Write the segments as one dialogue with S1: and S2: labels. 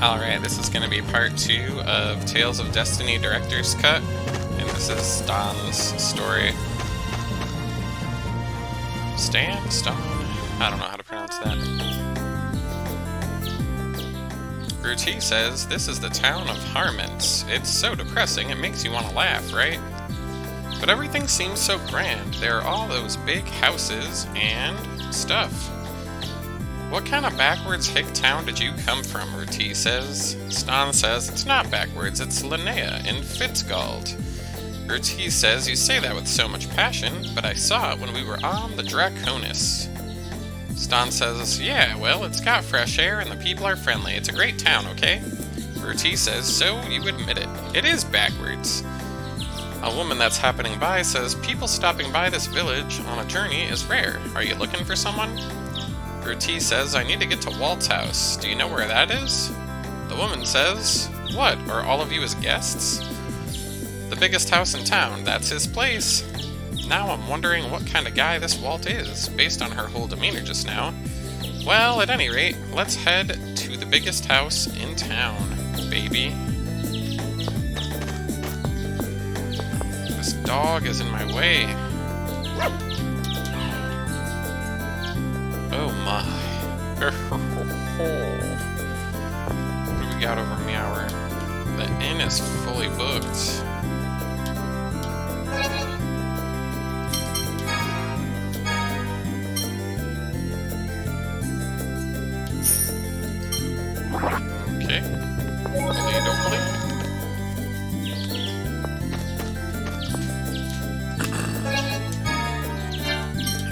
S1: Alright, this is going to be part 2 of Tales of Destiny Director's Cut, and this is Stan's story. Stan? I don't know how to pronounce that. Ruti says, "This is the town of Harments. It's so depressing, it makes you want to laugh, right? But everything seems so grand. There are all those big houses and stuff. What kind of backwards hick town did you come from?" Ruti says. Stan says, "It's not backwards, it's Linnea in Fitzgald." Ruti says, "You say that with so much passion, but I saw it when we were on the Draconis." Stan says, "Yeah, well, it's got fresh air and the people are friendly. It's a great town, okay?" Ruti says, "So you admit it. It is backwards." A woman that's happening by says, "People stopping by this village on a journey is rare. Are you looking for someone?" Ruti says, "I need to get to Walt's house. Do you know where that is?" The woman says, "What, are all of you his guests?" "The biggest house in town, that's his place." Now I'm wondering what kind of guy this Walt is, based on her whole demeanor just now. Well, at any rate, let's head to the biggest house in town, baby. This dog is in my way. Oh my. What do we got over Meower? The inn is fully booked. Okay. Hopefully.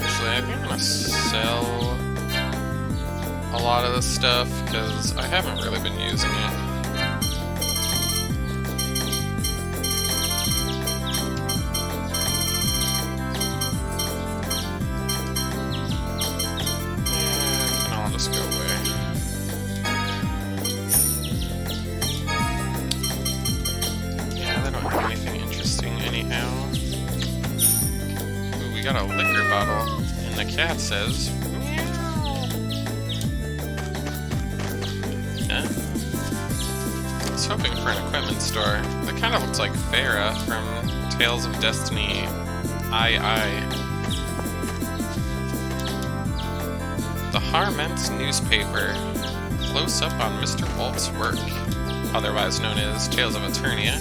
S1: Actually, I think I'm gonna sell a lot of this stuff because I haven't really been using it. Yeah, can all just go away. Ooh, we got a liquor bottle, and the cat says, "Meow." Yeah. I was hoping for an equipment store. That kind of looks like Farah from Tales of Destiny II. The Harments newspaper. Close up on Mr. Walt's work, otherwise known as Tales of Eternia.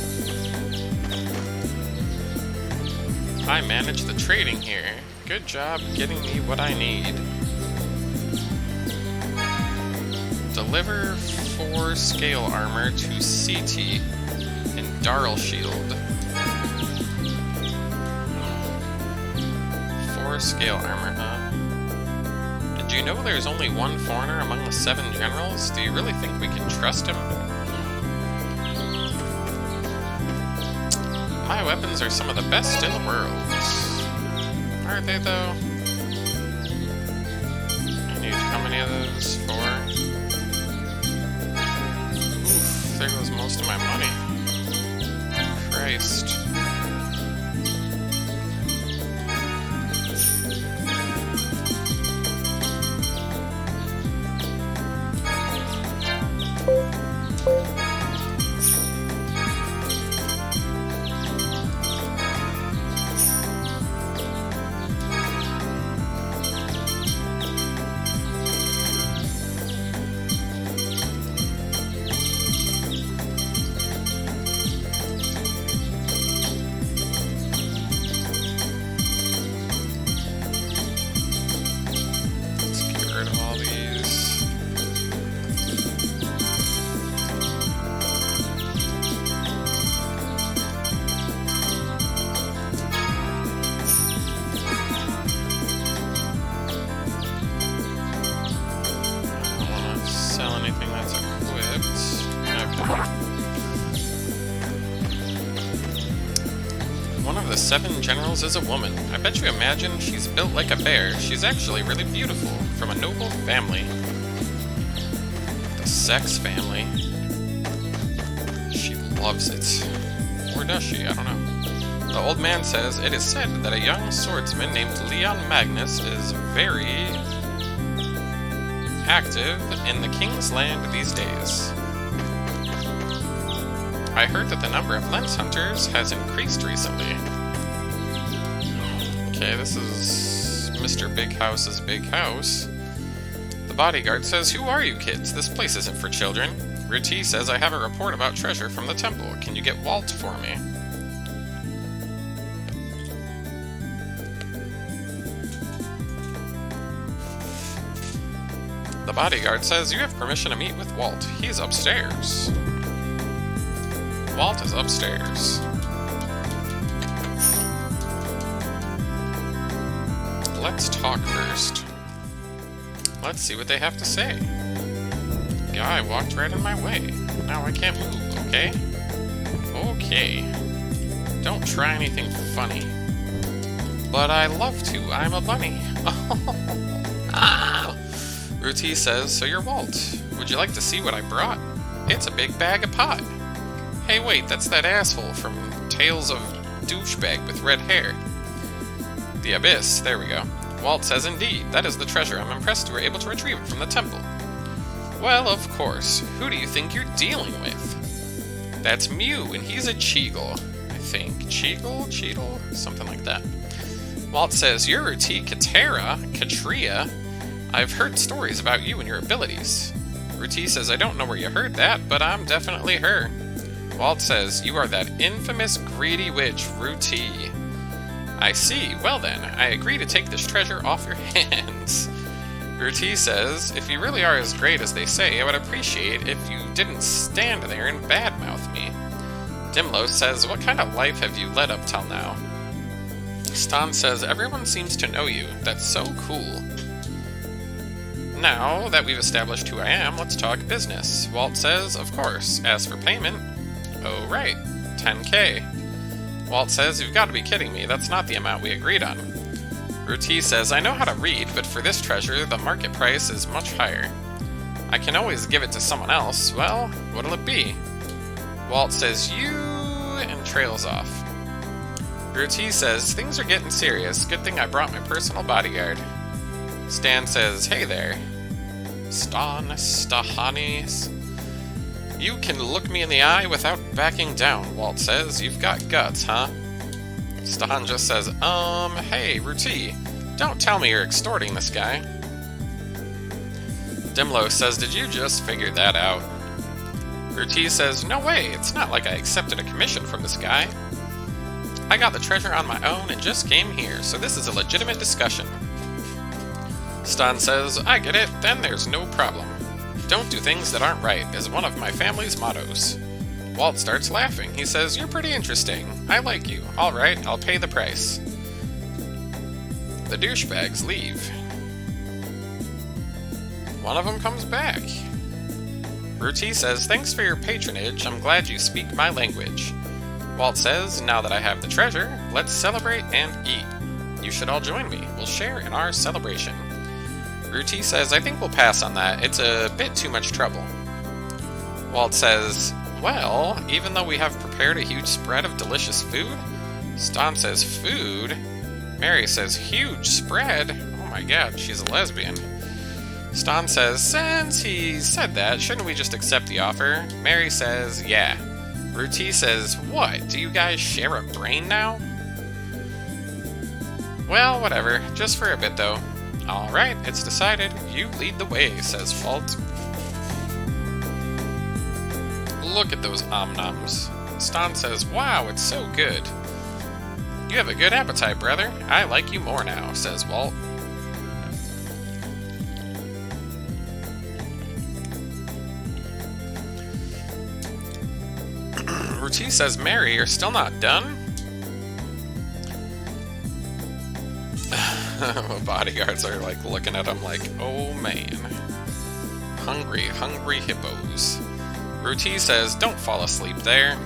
S1: "I manage the trading here. Good job getting me what I need. Deliver 4 scale armor to CT in Darlshield. 4 scale armor, huh? Did you know there's only one foreigner among the 7 generals? Do you really think we can trust him? My weapons are some of the best in the world." Aren't they, though? I need how many of those? 4? Oof, there goes most of my money. Christ. Anything that's equipped. Okay. One of the 7 generals is a woman. I bet you imagine she's built like a bear. She's actually really beautiful, from a noble family. The Sex family. She loves it. Or does she? I don't know. The old man says, "It is said that a young swordsman named Leon Magnus is very active in the King's Land these days. I heard that the number of lens hunters has increased recently. Okay, this is Mr. Big House's big house. The bodyguard says, "Who are you kids? This place isn't for children." Ruti says, "I have a report about treasure from the temple. Can you get Walt for me?" The bodyguard says, "You have permission to meet with Walt. He's upstairs." Walt is upstairs. Let's talk first. Let's see what they have to say. Guy walked right in my way. Now I can't move, okay? Okay. Don't try anything funny. But I love to. I'm a bunny. Ah! Ruti says, "So you're Walt. Would you like to see what I brought? It's a big bag of pot." Hey, wait, that's that asshole from Tales of Douchebag with red hair. The Abyss, there we go. Walt says, "Indeed, that is the treasure. I'm impressed you were able to retrieve it from the temple." Well, of course. Who do you think you're dealing with? That's Mew, and he's a Cheagle, I think. Cheagle? Something like that. Walt says, "You're Ruti Katria. I've heard stories about you and your abilities." Ruti says, "I don't know where you heard that, but I'm definitely her." Walt says, "You are that infamous greedy witch, Ruti." I see. Well then, I agree to take this treasure off your hands. Ruti says, "If you really are as great as they say, I would appreciate if you didn't stand there and badmouth me." Dimlo says, "What kind of life have you led up till now?" Stan says, "Everyone seems to know you. That's so cool." Now that we've established who I am, let's talk business. Walt says, "Of course. As for payment..." Oh, right. 10K. Walt says, "You've got to be kidding me. That's not the amount we agreed on." Ruti says, "I know how to read, but for this treasure, the market price is much higher. I can always give it to someone else. Well, what'll it be?" Walt says, "You..." and trails off. Ruti says, "Things are getting serious. Good thing I brought my personal bodyguard." Stan says, "Hey there. Stahanis. You can look me in the eye without backing down," Walt says. "You've got guts, huh?" Stan just says, "Hey, Ruti, don't tell me you're extorting this guy." Dimlo says, "Did you just figure that out?" Ruti says, "No way, it's not like I accepted a commission from this guy. I got the treasure on my own and just came here, so this is a legitimate discussion." Stan says, "I get it, then there's no problem. Don't do things that aren't right is one of my family's mottos." Walt starts laughing. He says, "You're pretty interesting. I like you. All right, I'll pay the price." The douchebags leave. One of them comes back. Ruti says, "Thanks for your patronage. I'm glad you speak my language." Walt says, "Now that I have the treasure, let's celebrate and eat. You should all join me. We'll share in our celebration." Ruti says, "I think we'll pass on that. It's a bit too much trouble." Walt says, "Well, even though we have prepared a huge spread of delicious food?" Stan says, "Food?" Mary says, "Huge spread?" Oh my god, she's a lesbian. Stan says, "Since he said that, shouldn't we just accept the offer?" Mary says, "Yeah." Ruti says, "What, do you guys share a brain now?" Well, whatever. Just for a bit, though. "Alright, it's decided. You lead the way," says Walt. Look at those omnoms. Stan says, "Wow, it's so good." "You have a good appetite, brother. I like you more now," says Walt. Ruti says, "Mary, you're still not done?" Bodyguards are like looking at him like, "Oh man. Hungry hippos." Ruti says, "Don't fall asleep there."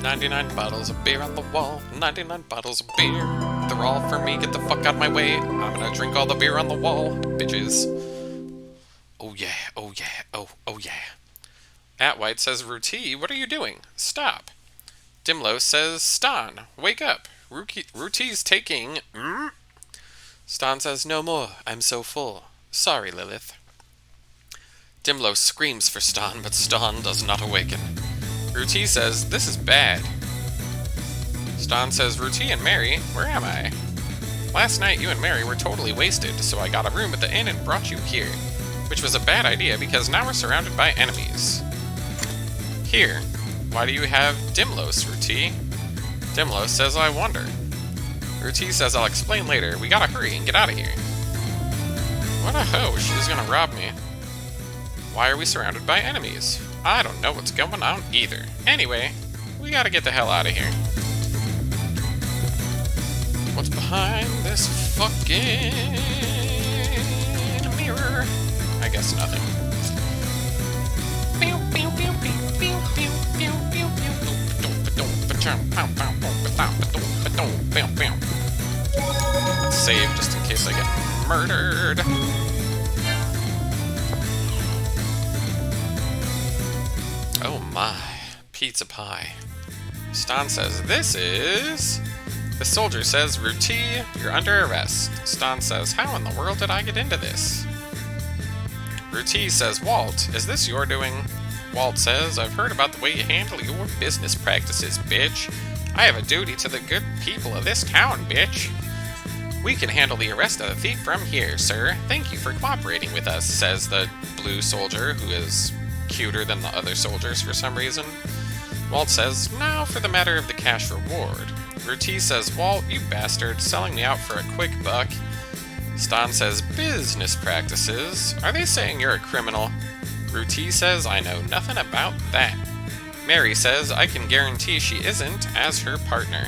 S1: 99 bottles of beer on the wall, 99 bottles of beer. They're all for me, get the fuck out my way. I'm gonna drink all the beer on the wall, bitches. Oh yeah, oh yeah, oh yeah. Atwhite says, "Ruti, what are you doing? Stop." Dimlo says, "Stan, wake up. Ruti's taking..." Stan says, "No more. I'm so full. Sorry, Lilith." Dimlo screams for Stan, but Stan does not awaken. Ruti says, "This is bad." Stan says, "Ruti and Mary, where am I? Last night you and Mary were totally wasted, so I got a room at the inn and brought you here. Which was a bad idea because now we're surrounded by enemies. Here, why do you have Dimlos, Ruti?" Dimlos says, "I wonder." Ruti says, "I'll explain later. We gotta hurry and get out of here." What a hoe, she's gonna rob me. Why are we surrounded by enemies? I don't know what's going on either. Anyway, we gotta get the hell out of here. What's behind this fucking mirror? I guess nothing. Let's save just in case I get murdered. Oh my, pizza pie. Stan says, "This is..." The soldier says, "Ruti, you're under arrest." Stan says, "How in the world did I get into this?" Ruti says, "Walt, is this your doing?" Walt says, "I've heard about the way you handle your business practices, bitch. I have a duty to the good people of this town, bitch. We can handle the arrest of the thief from here, sir. Thank you for cooperating with us," says the blue soldier, who is cuter than the other soldiers for some reason. Walt says, "Now for the matter of the cash reward." Ruti says, "Walt, you bastard, selling me out for a quick buck." Stan says, "Business practices? Are they saying you're a criminal?" Ruti says, "I know nothing about that." Mary says, "I can guarantee she isn't, as her partner.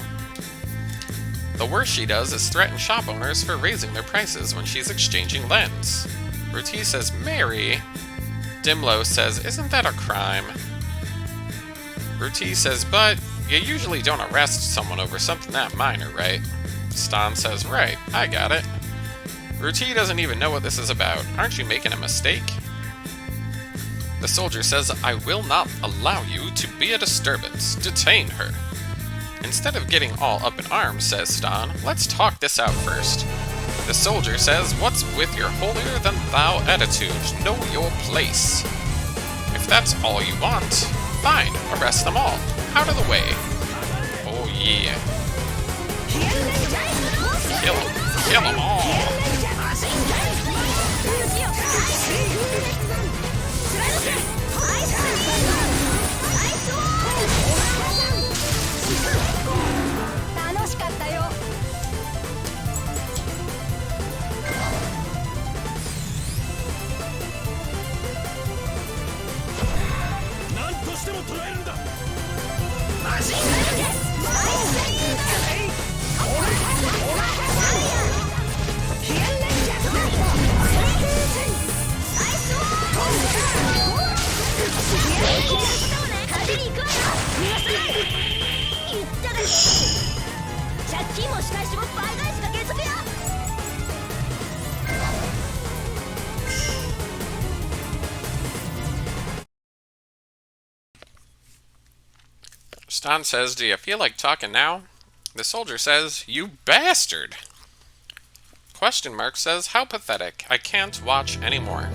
S1: The worst she does is threaten shop owners for raising their prices when she's exchanging lens." Ruti says, "Mary?" Dimlo says, "Isn't that a crime?" Ruti says, "But you usually don't arrest someone over something that minor, right?" Stan says, "Right, I got it." Ruti doesn't even know what this is about. Aren't you making a mistake? The soldier says, "I will not allow you to be a disturbance. Detain her." Instead of getting all up in arms, says Stan, "let's talk this out first." The soldier says, "What's with your holier-than-thou attitude? Know your place." If that's all you want, fine, arrest them all. Out of the way. Oh yeah. Kill them. Kill them all. Stan says, "Do you feel like talking now?" The soldier says, "You bastard!" Question mark says, "How pathetic. I can't watch anymore."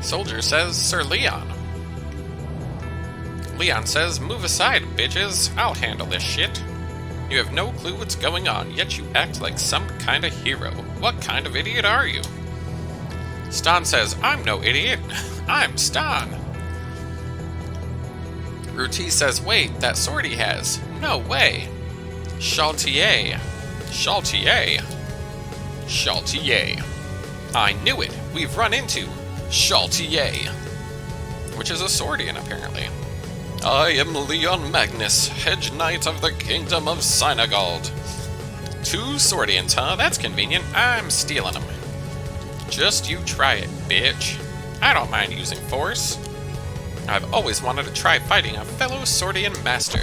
S1: Soldier says, "Sir Leon." Leon says, "Move aside, bitches. I'll handle this shit. You have no clue what's going on, yet you act like some kind of hero. What kind of idiot are you?" Stan says, "I'm no idiot. I'm Stan." Ruti says, "Wait, that sword he has. No way. Chaltier. Chaltier. Chaltier. I knew it. We've run into Chaltier." Which is a Swordian, apparently. "I am Leon Magnus, Hedge Knight of the Kingdom of Synagald." Two Swordians, huh? That's convenient. I'm stealing them. Just you try it, bitch. I don't mind using force. I've always wanted to try fighting a fellow Swordian master.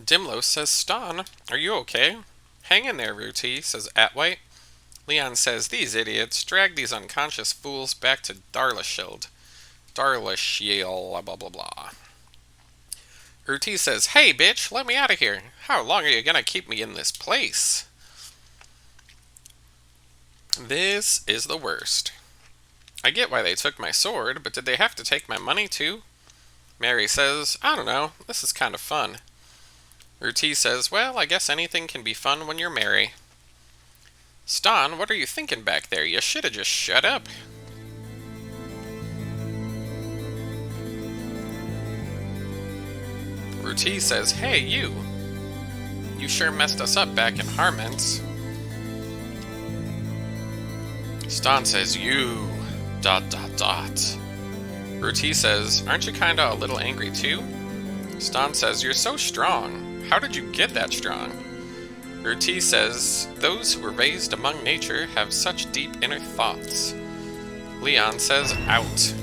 S1: Dimlos says, Ston, are you okay? Hang in there, Ruti, says Atwhite. Leon says, these idiots, drag these unconscious fools back to Darlashield. Darlashiel, blah blah blah. Ruti says, hey bitch, let me out of here. How long are you gonna keep me in this place? This is the worst. I get why they took my sword, but did they have to take my money too? Mary says, I don't know, this is kind of fun. Ruti says, well, I guess anything can be fun when you're merry. Ston, what are you thinking back there? You should have just shut up. Ruti says, hey, you. You sure messed us up back in Harments. Ston says, you... ... Ruti says, aren't you kinda a little angry too? Ston says, you're so strong. How did you get that strong? Ruti says, those who were raised among nature have such deep inner thoughts. Leon says, out.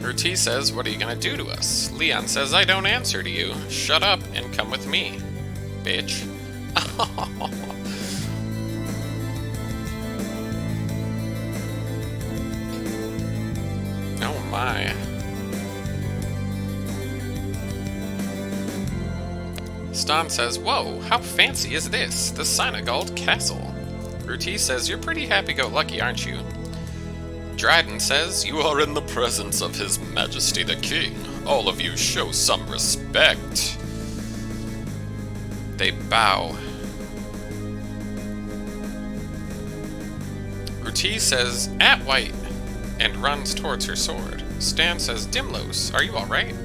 S1: Ruti says, what are you gonna do to us? Leon says, I don't answer to you. Shut up and come with me, bitch. Oh my. Ston says, whoa, how fancy is this? The Sinagald Castle. Ruti says, you're pretty happy-go-lucky, aren't you? Dryden says, you are in the presence of His Majesty the King. All of you show some respect. They bow. Ruti says, Atwhite, and runs towards her sword. Stan says, Dimlos, are you alright?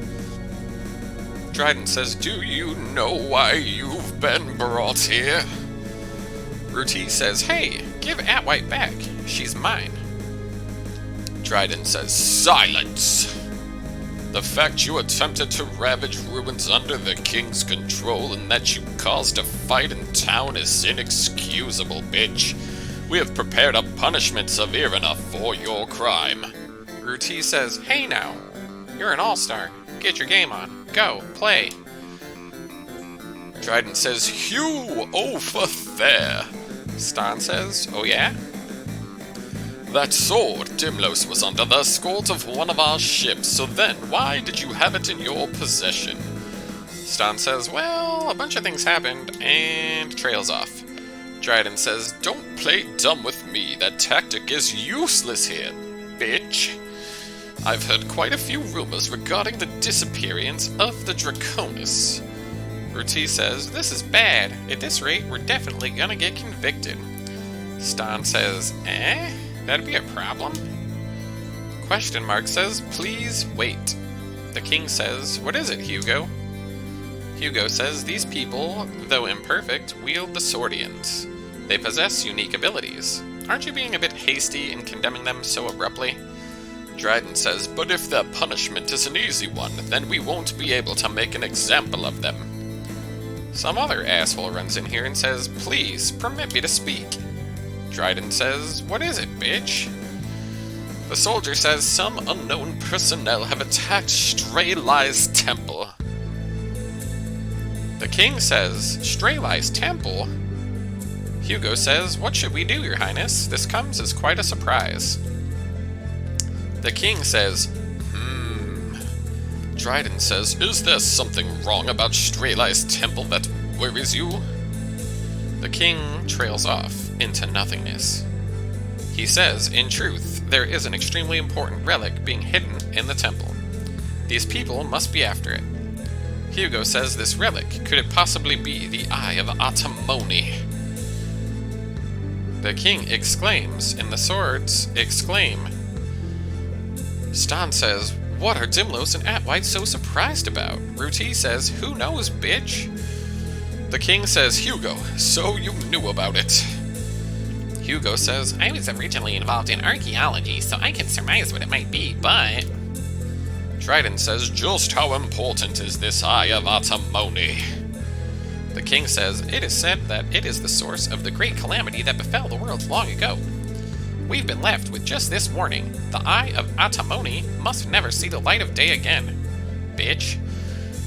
S1: Dryden says, do you know why you've been brought here? Ruti says, hey, give Atwhite back. She's mine. Dryden says, silence! The fact you attempted to ravage ruins under the king's control and that you caused a fight in town is inexcusable, bitch. We have prepared a punishment severe enough for your crime. Ruti says, hey now, you're an all-star. Get your game on. Go, play. Dryden says, Hugh over there. Stan says, oh yeah? That sword, Dimlos, was under the escort of one of our ships, so then why did you have it in your possession? Stan says, well, a bunch of things happened, and trails off. Dryden says, don't play dumb with me, that tactic is useless here, bitch. I've heard quite a few rumors regarding the disappearance of the Draconis. Ruti says, this is bad. At this rate, we're definitely gonna get convicted. Stan says, that'd be a problem? Question mark says, please wait. The king says, what is it, Hugo? Hugo says, these people, though imperfect, wield the Swordians. They possess unique abilities. Aren't you being a bit hasty in condemning them so abruptly? Dryden says, but if their punishment is an easy one, then we won't be able to make an example of them. Some other asshole runs in here and says, please, permit me to speak. Dryden says, what is it, bitch? The soldier says, some unknown personnel have attacked Strelai's temple. The king says, Strelai's temple? Hugo says, what should we do, your highness? This comes as quite a surprise. The king says, Dryden says, is there something wrong about Strelai's temple that worries you? The king trails off into nothingness. He says, in truth, there is an extremely important relic being hidden in the temple. These people must be after it. Hugo says, this relic, could it possibly be the Eye of Atamoni? The king exclaims, and the swords exclaim. Stan says, what are Dimlos and Atwhite so surprised about? Ruti says, who knows, bitch? The king says, Hugo, so you knew about it. Hugo says, I was originally involved in archaeology, so I can surmise what it might be, but... Dryden says, just how important is this Eye of Atamoni? The king says, it is said that it is the source of the great calamity that befell the world long ago. We've been left with just this warning. The Eye of Atamoni must never see the light of day again. Bitch.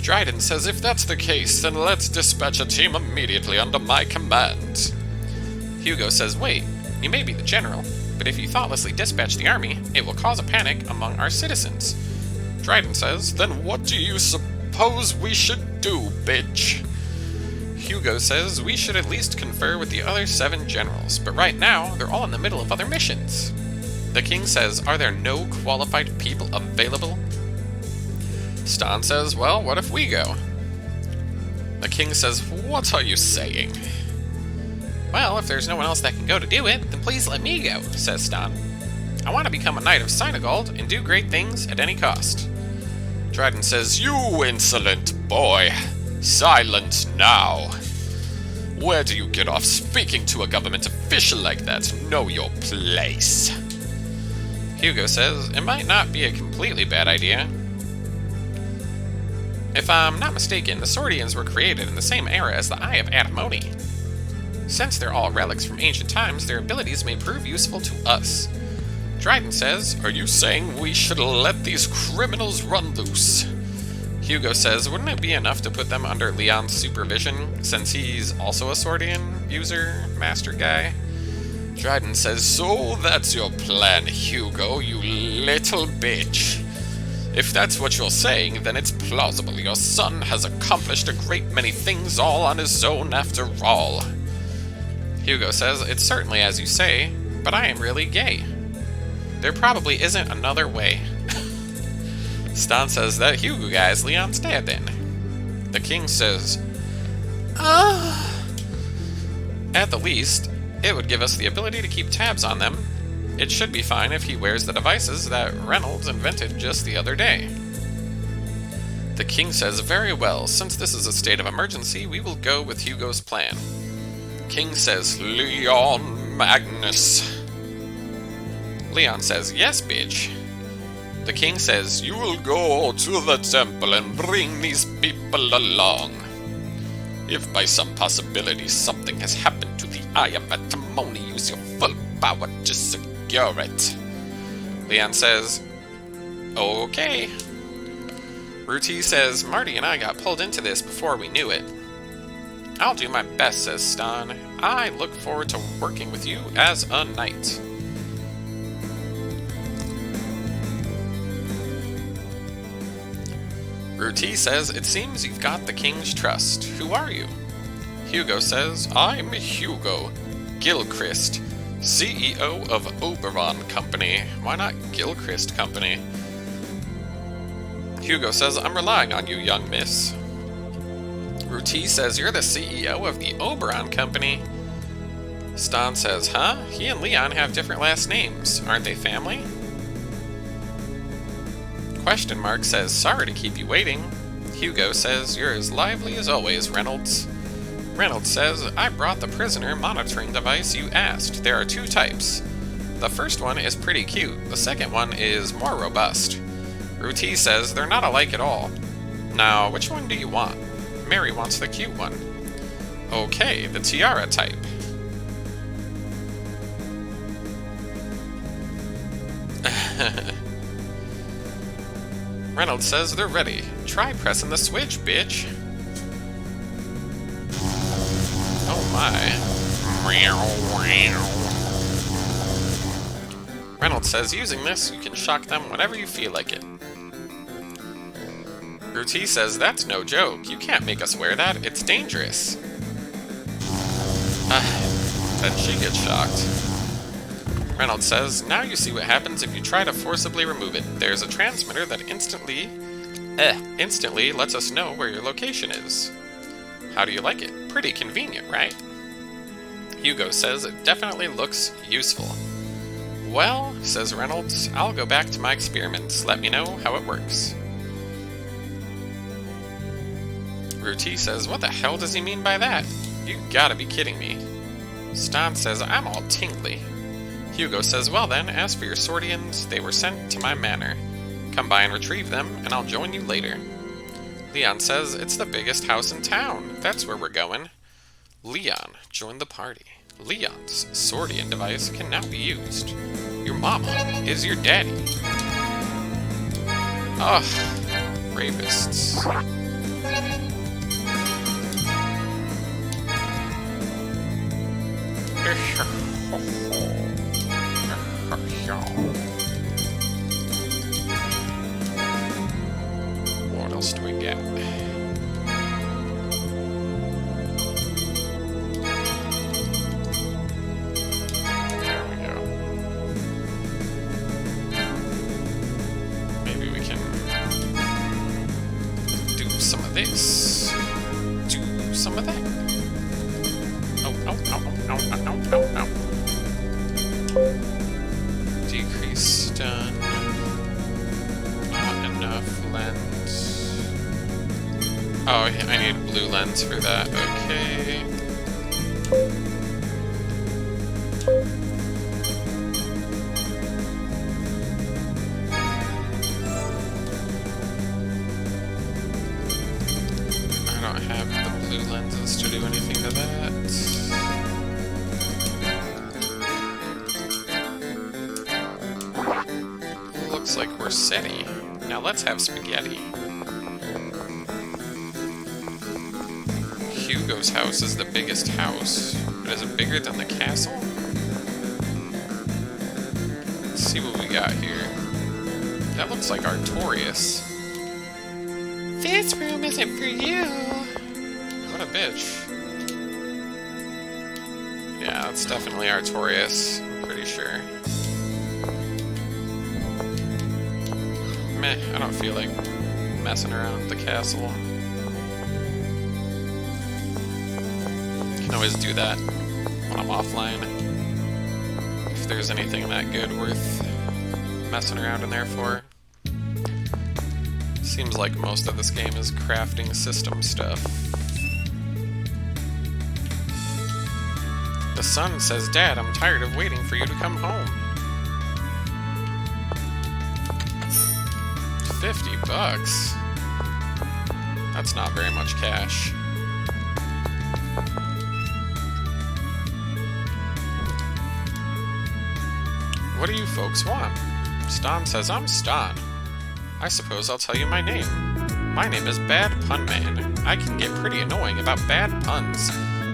S1: Dryden says, if that's the case, then let's dispatch a team immediately under my command. Hugo says, wait, you may be the general, but if you thoughtlessly dispatch the army, it will cause a panic among our citizens. Dryden says, then what do you suppose we should do, bitch? Hugo says, we should at least confer with the other 7 generals, but right now, they're all in the middle of other missions. The king says, are there no qualified people available? Stan says, well, what if we go? The king says, what are you saying? Well, if there's no one else that can go to do it, then please let me go, says Stan. I want to become a knight of Senegold and do great things at any cost. Dryden says, you insolent boy! Silence now! Where do you get off speaking to a government official like that? Know your place. Hugo says, it might not be a completely bad idea. If I'm not mistaken, the Swordians were created in the same era as the Eye of Atimony. Since they're all relics from ancient times, their abilities may prove useful to us. Dryden says, are you saying we should let these criminals run loose? Hugo says, wouldn't it be enough to put them under Leon's supervision, since he's also a Swordian user, master guy? Dryden says, so that's your plan, Hugo, you little bitch. If that's what you're saying, then it's plausible. Your son has accomplished a great many things all on his own after all. Hugo says, it's certainly as you say, but I am really gay. There probably isn't another way. Stan says, that Hugo guy is Leon's dad then. The king says, at the least, it would give us the ability to keep tabs on them. It should be fine if he wears the devices that Reynolds invented just the other day. The king says, very well, since this is a state of emergency, we will go with Hugo's plan. King says, Leon Magnus. Leon says, yes, bitch. The king says, you will go to the temple and bring these people along. If by some possibility something has happened to the Eye of Atimony, use your full power to secure it. Leon says, okay. Ruti says, Marty and I got pulled into this before we knew it. I'll do my best, says Stan. I look forward to working with you as a knight. Ruti says, it seems you've got the king's trust. Who are you? Hugo says, I'm Hugo Gilchrist, CEO of Oberon Company. Why not Gilchrist Company? Hugo says, I'm relying on you, young miss. Ruti says, you're the CEO of the Oberon Company. Stan says, huh? He and Leon have different last names. Aren't they family? Question mark says, sorry to keep you waiting. Hugo says, you're as lively as always, Reynolds. Reynolds says, I brought the prisoner monitoring device you asked. There are 2 types. The first one is pretty cute. The second one is more robust. Ruti says, they're not alike at all. Now, which one do you want? Mary wants the cute one. Okay, the tiara type. Reynolds says they're ready. Try pressing the switch, bitch. Oh my. Reynolds says using this, you can shock them whenever you feel like it. Ruti says that's no joke. You can't make us wear that. It's dangerous. Then she gets shocked. Reynolds says, now you see what happens if you try to forcibly remove it. There's a transmitter that instantly lets us know where your location is. How do you like it? Pretty convenient, right? Hugo says it definitely looks useful. Well, says Reynolds, I'll go back to my experiments. Let me know how it works. Ruti says, what the hell does he mean by that? You gotta be kidding me. Stan says, I'm all tingly. Hugo says, well then, as for your Swordians, they were sent to my manor. Come by and retrieve them, and I'll join you later. Leon says, it's the biggest house in town. That's where we're going. Leon, join the party. Leon's Swordian device can now be used. Your mama is your daddy. Ugh, rapists. What else do we get? There we go. Maybe we can do some of this. Do some of that. Oh, oh, oh, oh, oh, oh, oh, oh. Decrease stun. Not enough lens. Oh, I need blue lens for that. Okay. I don't have the blue lenses to do anything to that. Looks like we're SETI. Now let's have spaghetti. Hugo's house is the biggest house, but is it bigger than the castle? Let's see what we got here. That looks like Artorias. This room isn't for you. What a bitch. Yeah, that's definitely Artorias, I'm pretty sure. Meh, I don't feel like messing around with the castle. Can always do that when I'm offline. If there's anything that good worth messing around in there for. Seems like most of this game is crafting system stuff. The son says, "Dad, I'm tired of waiting for you to come home." 50 bucks? That's not very much cash. What do you folks want? Stan says, "I'm Stan. I suppose I'll tell you my name. My name is Bad Pun Man. I can get pretty annoying about bad puns.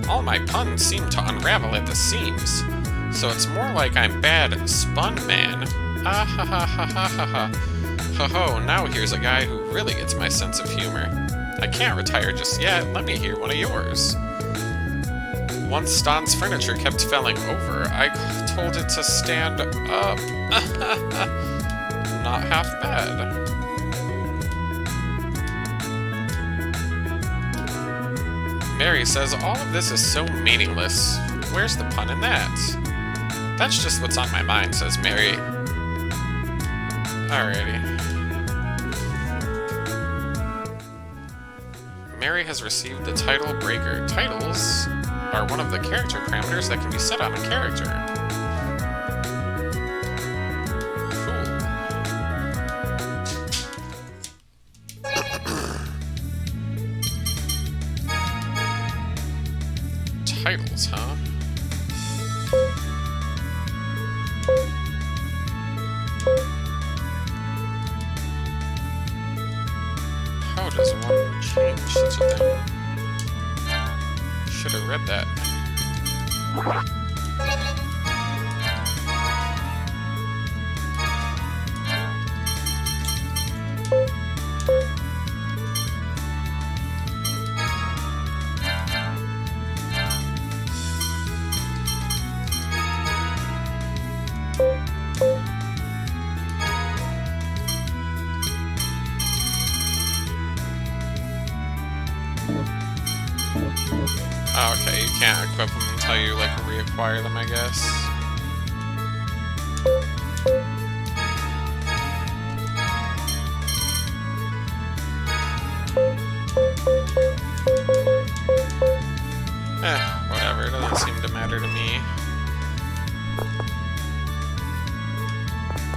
S1: All my puns seem to unravel at the seams. So it's more like I'm Bad Spun Man. Ah ha ha ha ha ha ha. Ho ho, now here's a guy who really gets my sense of humor. I can't retire just yet, let me hear one of yours. Once Stan's furniture kept falling over, I told it to stand up. Not half bad. Mary says, all of this is so meaningless. Where's the pun in that? That's just what's on my mind, says Mary. Alrighty. Mary has received the title breaker. Titles are one of the character parameters that can be set on a character. Titles, huh? How does one change such a thing? Should have read that. Oh, okay, you can't equip them until you, like, reacquire them, I guess. Whatever, it doesn't seem to matter to me.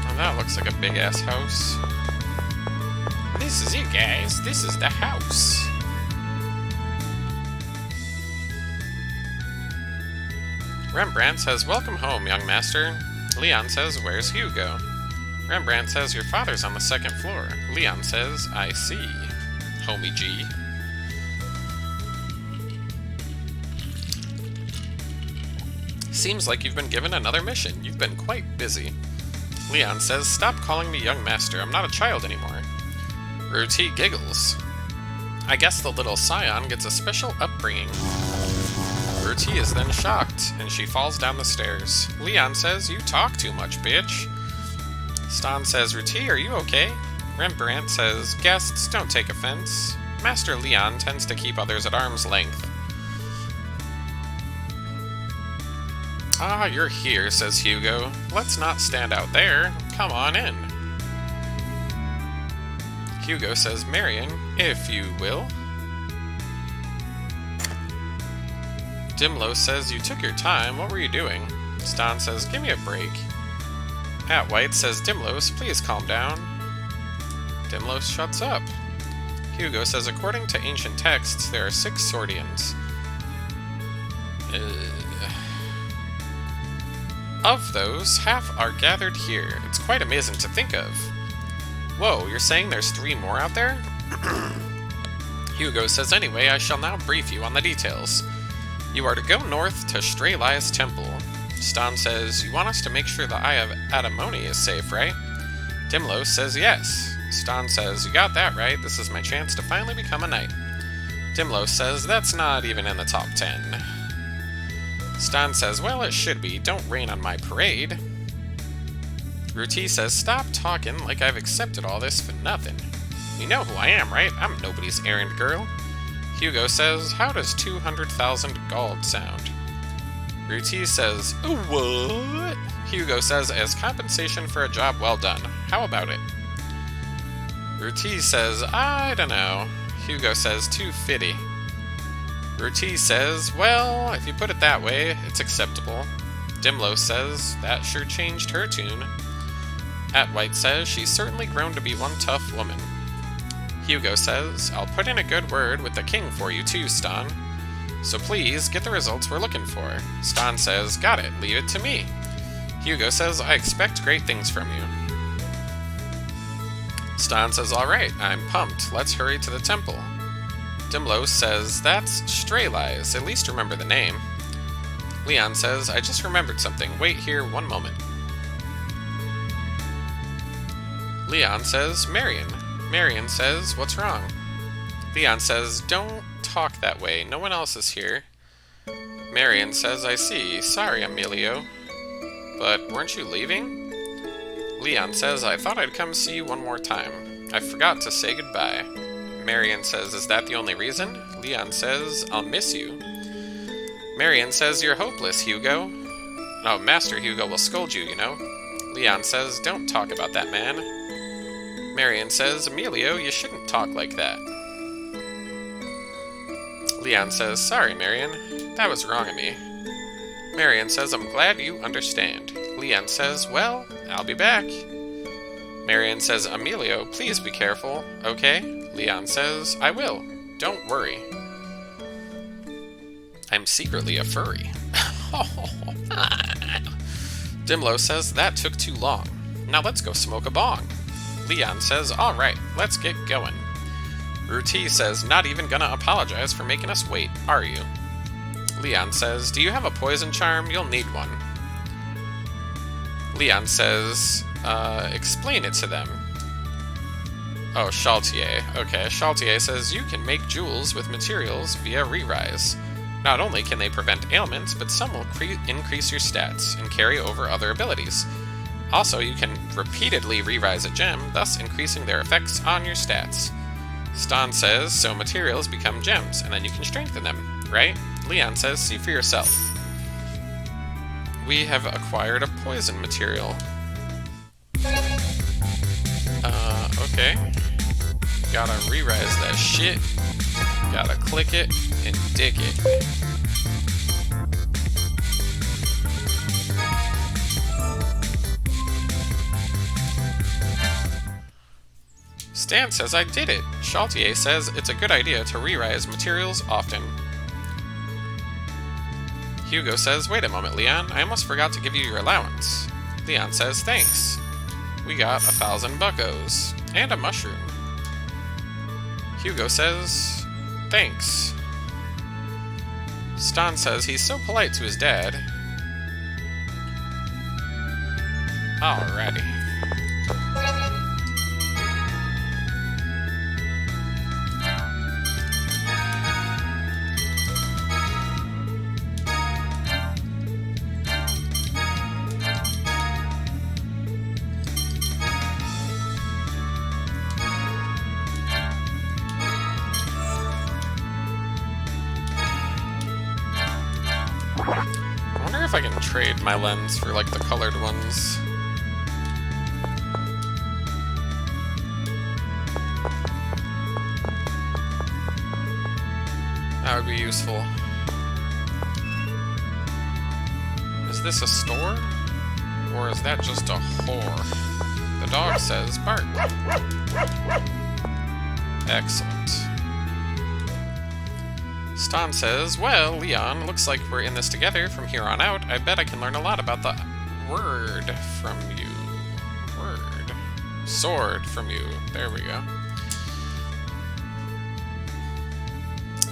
S1: Oh, that looks like a big-ass house. This is it, guys. This is the house. Rembrandt says, welcome home, young master. Leon says, where's Hugo? Rembrandt says, your father's on the second floor. Leon says, I see. Homie G. Seems like you've been given another mission. You've been quite busy. Leon says, stop calling me young master. I'm not a child anymore. Ruti giggles. I guess the little scion gets a special upbringing. Ruti is then shocked, and she falls down the stairs. Leon says, you talk too much, bitch. Stan says, Ruti, are you okay? Rembrandt says, guests, don't take offense. Master Leon tends to keep others at arm's length. Ah, you're here, says Hugo. Let's not stand out there. Come on in. Hugo says, Marion, if you will. Dimlo says, you took your time. What were you doing? Stan says, give me a break. Atwhite says, Dimlos, please calm down. Dimlos shuts up. Hugo says, according to ancient texts, there are 6 Swordians. Of those, half are gathered here. It's quite amazing to think of. Whoa, you're saying there's 3 more out there? Hugo says, anyway, I shall now brief you on the details. You are to go north to Strelai's temple. Stan says, you want us to make sure the Eye of Adamoni is safe, right? Dimlos says, yes. Stan says, you got that right. This is my chance to finally become a knight. Dimlos says, that's not even in the top 10. Stan says, well, it should be. Don't rain on my parade. Ruti says, stop talking like I've accepted all this for nothing. You know who I am, right? I'm nobody's errand girl. Hugo says, how does 200,000 gold sound? Ruti says, what? Hugo says, as compensation for a job well done. How about it? Ruti says, I don't know. Hugo says, too fitty. Ruti says, well, if you put it that way, it's acceptable. Dimlo says, that sure changed her tune. Atwhite says, she's certainly grown to be one tough woman. Hugo says, I'll put in a good word with the king for you too, Stan. So please, get the results we're looking for. Stan says, got it, leave it to me. Hugo says, I expect great things from you. Stan says, alright, I'm pumped. Let's hurry to the temple. Dimlos says, that's Strelai's. At least remember the name. Leon says, I just remembered something. Wait here 1 moment. Leon says, Marion. Marion says, what's wrong? Leon says, don't talk that way. No one else is here. Marion says, I see. Sorry, Emilio. But weren't you leaving? Leon says, I thought I'd come see you one more time. I forgot to say goodbye. Marion says, is that the only reason? Leon says, I'll miss you. Marion says, you're hopeless, Hugo. No, Master Hugo will scold you, you know. Leon says, don't talk about that man. Marion says, Emilio, you shouldn't talk like that. Leon says, sorry, Marion. That was wrong of me. Marion says, I'm glad you understand. Leon says, well, I'll be back. Marion says, Emilio, please be careful, okay? Leon says, I will. Don't worry. I'm secretly a furry. Dimlo says, that took too long. Now let's go smoke a bong. Leon says, alright, let's get going. Ruti says, not even gonna apologize for making us wait, are you? Leon says, do you have a poison charm? You'll need one. Leon says, explain it to them. Oh, Chaltier. Okay, Chaltier says, you can make jewels with materials via re-rise. Not only can they prevent ailments, but some will increase your stats and carry over other abilities. Also, you can repeatedly re-rise a gem, thus increasing their effects on your stats. Stan says, so materials become gems, and then you can strengthen them, right? Leon says, see for yourself. We have acquired a poison material. Okay. Gotta re-rise that shit. Gotta click it and dig it. Stan says I did it. Chaltier says it's a good idea to re-rise materials often. Hugo says, wait a moment, Leon. I almost forgot to give you your allowance. Leon says, thanks. We got 1,000 buckos. And a mushroom. Hugo says, thanks. Stan says he's so polite to his dad. Alrighty. I wonder if I can trade my lens for, like, the colored ones. That would be useful. Is this a store? Or is that just a whore? The dog says bark. Excellent. Stan says, well, Leon, looks like we're in this together from here on out. I bet I can learn a lot about the word from you. Word. Sword from you. There we go.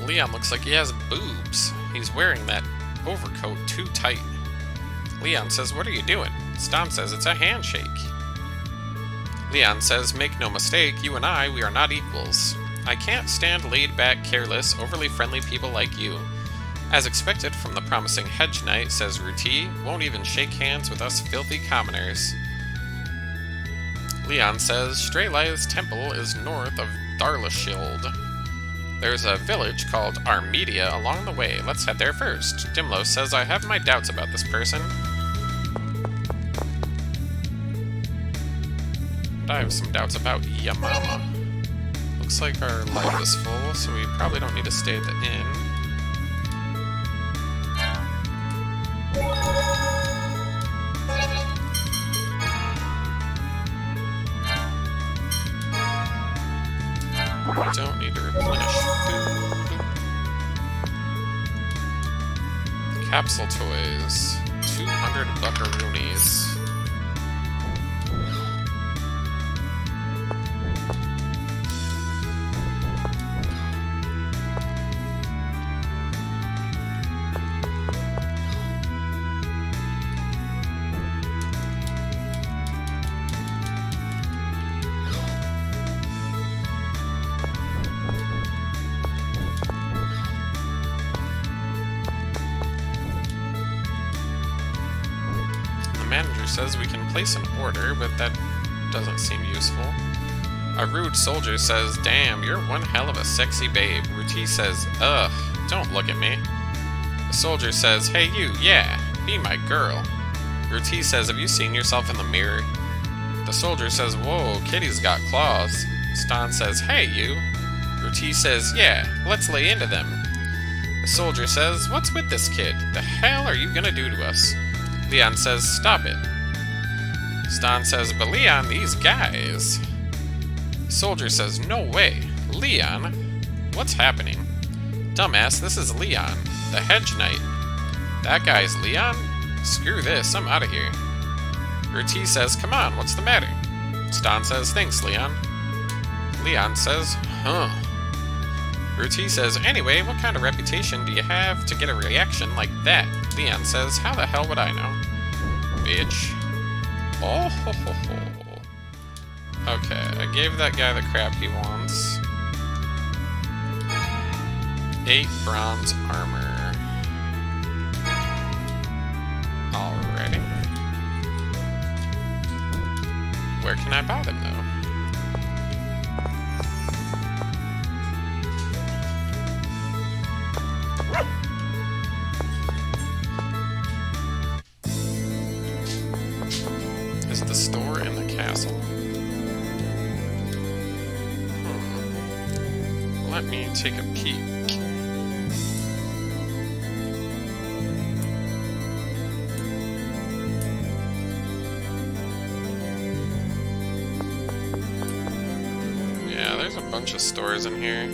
S1: Leon looks like he has boobs. He's wearing that overcoat too tight. Leon says, what are you doing? Stan says, it's a handshake. Leon says, make no mistake, you and I, we are not equals. I can't stand laid-back, careless, overly friendly people like you. As expected from the promising hedge knight, says Ruti, won't even shake hands with us filthy commoners. Leon says, Strelai's temple is north of Darlashield. There's a village called Armedia along the way. Let's head there first. Dimlo says, I have my doubts about this person. But I have some doubts about Yamama. Looks like our life is full, so we probably don't need to stay at the inn. We don't need to replenish food. Capsule toys. 200 buckaroonies. Manager says we can place an order, but that doesn't seem useful. A rude soldier says, damn, you're one hell of a sexy babe. Ruti says, ugh, don't look at me. The soldier says, hey you, yeah, be my girl. Ruti says, have you seen yourself in the mirror? The soldier says, whoa, kitty's got claws. Stan says, hey you. Ruti says, yeah, let's lay into them. The soldier says, what's with this kid? The hell are you gonna do to us? Leon says, stop it. Stan says, but Leon, these guys. Soldier says, no way. Leon? What's happening? Dumbass, this is Leon, the hedge knight. That guy's Leon? Screw this, I'm out of here. Ruti says, come on, what's the matter? Stan says, thanks, Leon. Leon says, huh. Ruti says, anyway, what kind of reputation do you have to get a reaction like that? Leon says, how the hell would I know? Bitch. Oh ho ho ho. Okay, I gave that guy the crap he wants. 8 bronze armor. Alrighty. Where can I buy them, though? Is the store in the castle? Let me take a peek. Yeah, there's a bunch of stores in here.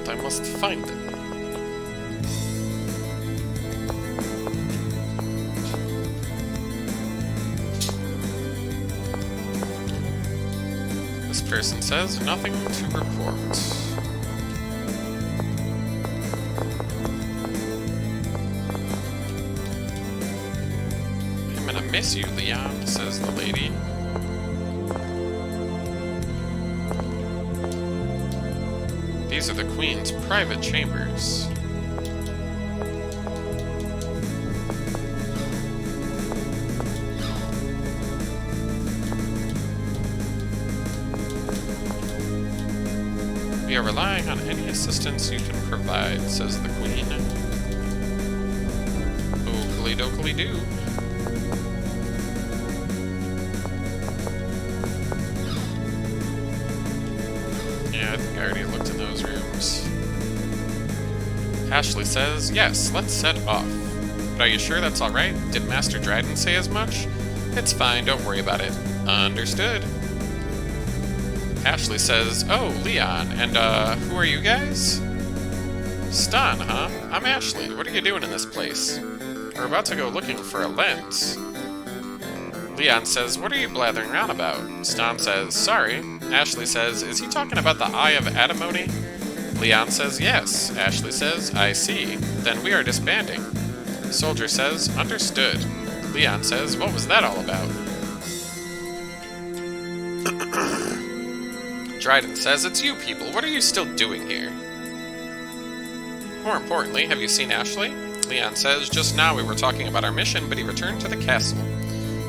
S1: But I must find them. Person says nothing to report. miss you, Leon, says the lady. These are the Queen's private chambers. We are relying on any assistance you can provide, says the Queen. Oakley dokley doo. Yeah, I think I already looked in those rooms. Ashley says, yes, let's set off. But are you sure that's alright? Did Master Dryden say as much? It's fine, don't worry about it. Understood. Ashley says, oh, Leon, and who are you guys? Stan, huh? I'm Ashley. What are you doing in this place? We're about to go looking for a lens. Leon says, what are you blathering around about? Stan says, sorry. Ashley says, is he talking about the Eye of Adamony? Leon says, yes. Ashley says, I see. Then we are disbanding. Soldier says, understood. Leon says, what was that all about? Dryden says, it's you people. What are you still doing here? More importantly, have you seen Ashley? Leon says, just now we were talking about our mission, but he returned to the castle.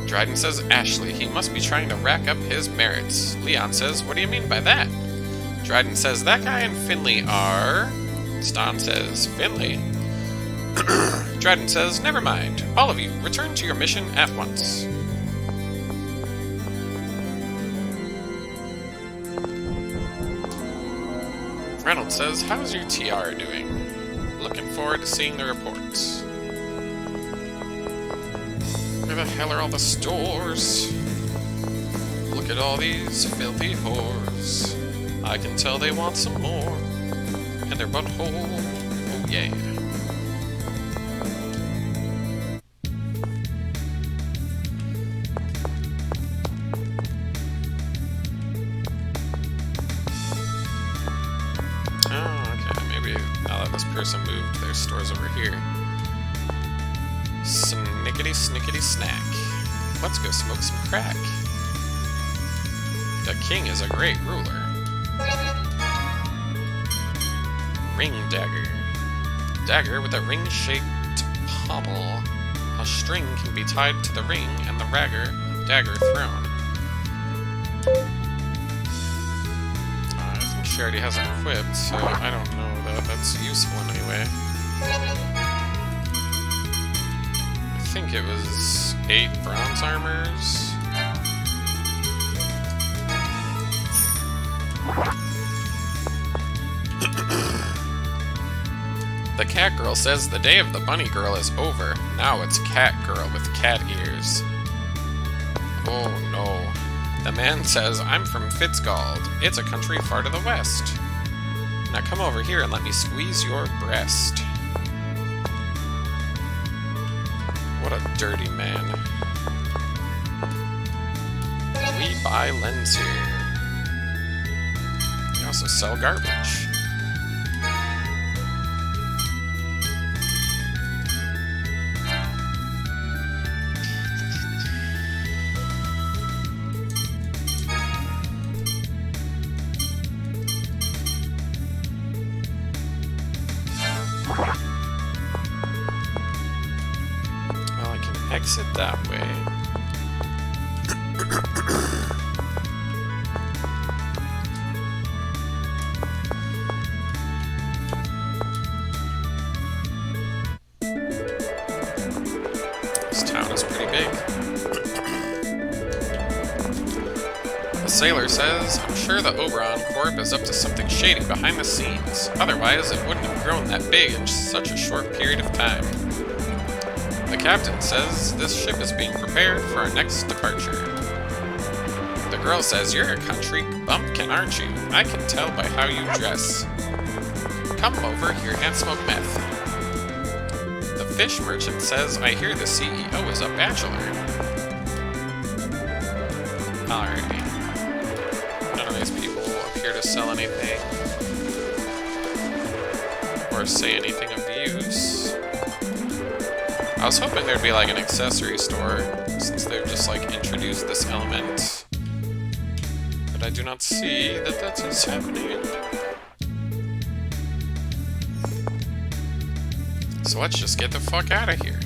S1: Dryden says, Ashley, he must be trying to rack up his merits. Leon says, what do you mean by that? Dryden says, that guy and Finley are... Stan says, Finley? Dryden says, never mind. All of you, return to your mission at once. Reynolds says, how's your TR doing? Looking forward to seeing the reports. Where the hell are all the stores? Look at all these filthy whores. I can tell they want some more. And their butthole, oh yeah. Person moved their stores over here. Snickety snack. Let's go smoke some crack. The king is a great ruler. Ring dagger. Dagger with a ring-shaped pommel. A string can be tied to the ring and the dagger thrown. I think she already has it equipped, so I don't know that that's useful in any way. I think it was 8 bronze armors. The cat girl says the day of the bunny girl is over. Now it's cat girl with cat ears. Oh no. The man says, I'm from Fitzgald. It's a country far to the west. Now come over here and let me squeeze your breast. What a dirty man. We buy lens here. We also sell garbage. Exit that way. This town is pretty big. The sailor says, I'm sure the Oberon Corp is up to something shady behind the scenes. Otherwise, it wouldn't have grown that big in such a short period of time. The captain says this ship is being prepared for our next departure. The girl says, you're a country bumpkin, aren't you? I can tell by how you dress. Come over here and smoke meth. The fish merchant says, I hear the CEO is a bachelor. Alrighty. None of these people appear to sell anything or say anything of use. I was hoping there'd be like an accessory store, since they've just like introduced this element. But I do not see that that is happening. So let's just get the fuck out of here.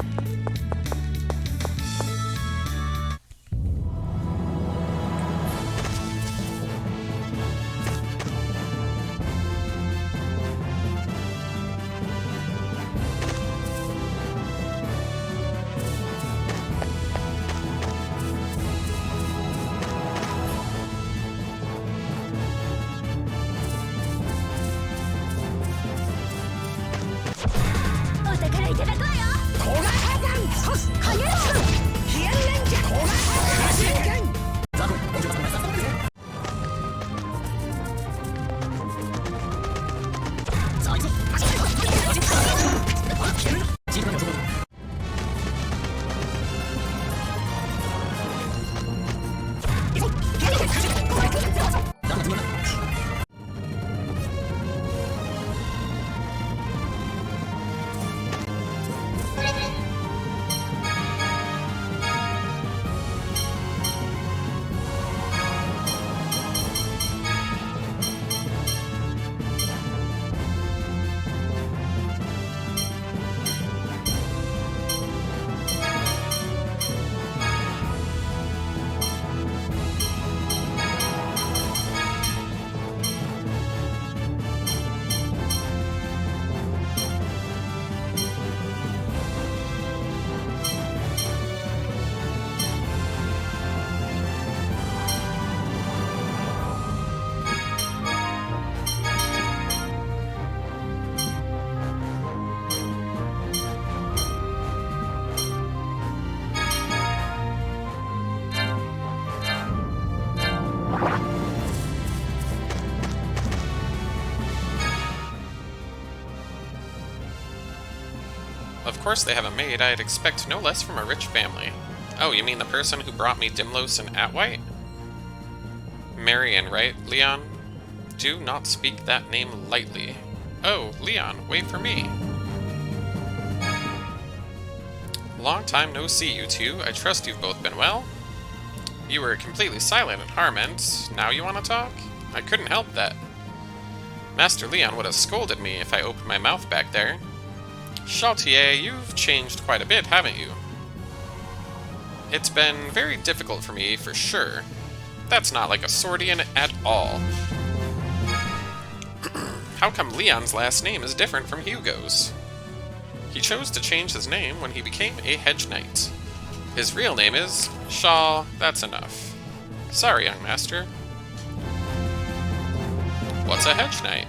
S1: Of course they have a maid. I'd expect no less from a rich family. Oh, you mean the person who brought me Dimlos and Atwhite? Marion, right, Leon? Do not speak that name lightly. Oh, Leon, wait for me. Long time no see, you two. I trust you've both been well? You were completely silent at Harmont. Now you want to talk? I couldn't help that. Master Leon would have scolded me if I opened my mouth back there. Chaltier, you've changed quite a bit, haven't you? It's been very difficult for me, for sure. That's not like a Swordian at all. How come Leon's last name is different from Hugo's? He chose to change his name when he became a hedge knight. His real name is Shaw. That's enough. Sorry, young master. What's a hedge knight?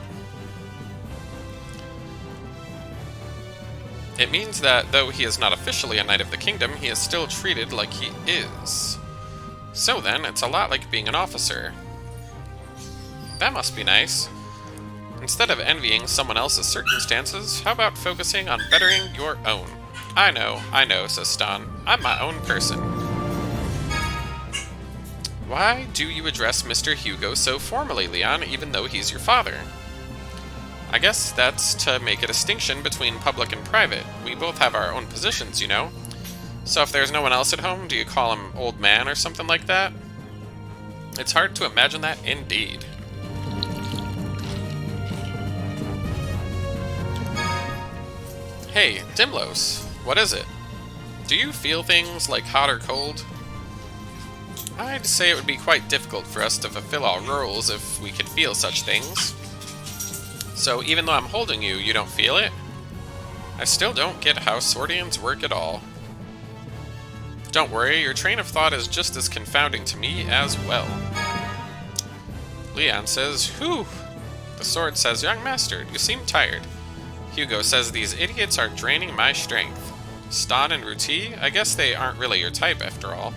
S1: It means that, though he is not officially a knight of the kingdom, he is still treated like he is. So then, it's a lot like being an officer. That must be nice. Instead of envying someone else's circumstances, how about focusing on bettering your own? I know, says Stan. I'm my own person. Why do you address Mr. Hugo so formally, Leon, even though he's your father? I guess that's to make a distinction between public and private. We both have our own positions, you know. So if there's no one else at home, do you call him old man or something like that? It's hard to imagine that indeed. Hey, Dimlos, what is it? Do you feel things like hot or cold? I'd say it would be quite difficult for us to fulfill our roles if we could feel such things. So even though I'm holding you, you don't feel it? I still don't get how Swordians work at all. Don't worry, your train of thought is just as confounding to me as well. Leon says, whew. The sword says, young master, you seem tired. Hugo says these idiots are draining my strength. Stan and Ruti, I guess they aren't really your type after all.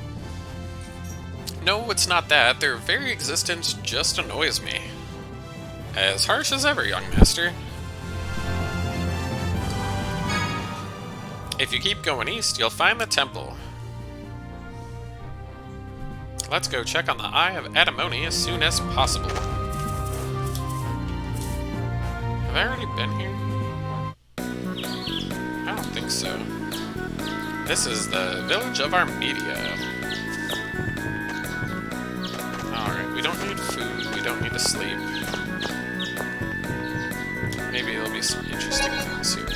S1: No, it's not that. Their very existence just annoys me. As harsh as ever, young master. If you keep going east, you'll find the temple. Let's go check on the Eye of Adamone as soon as possible. Have I already been here? I don't think so. This is the village of Armedia. Alright, we don't need food, we don't need to sleep. Maybe there'll be some interesting things here.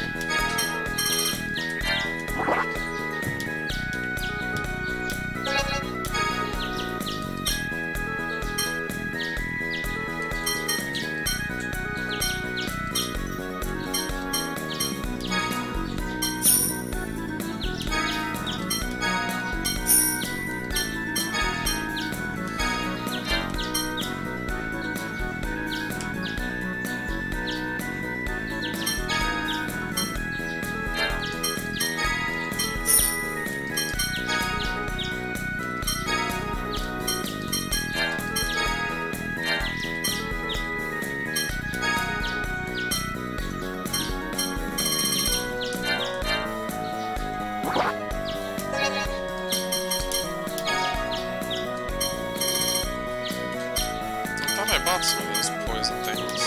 S1: I bought some of those poison things.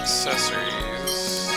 S1: Accessories.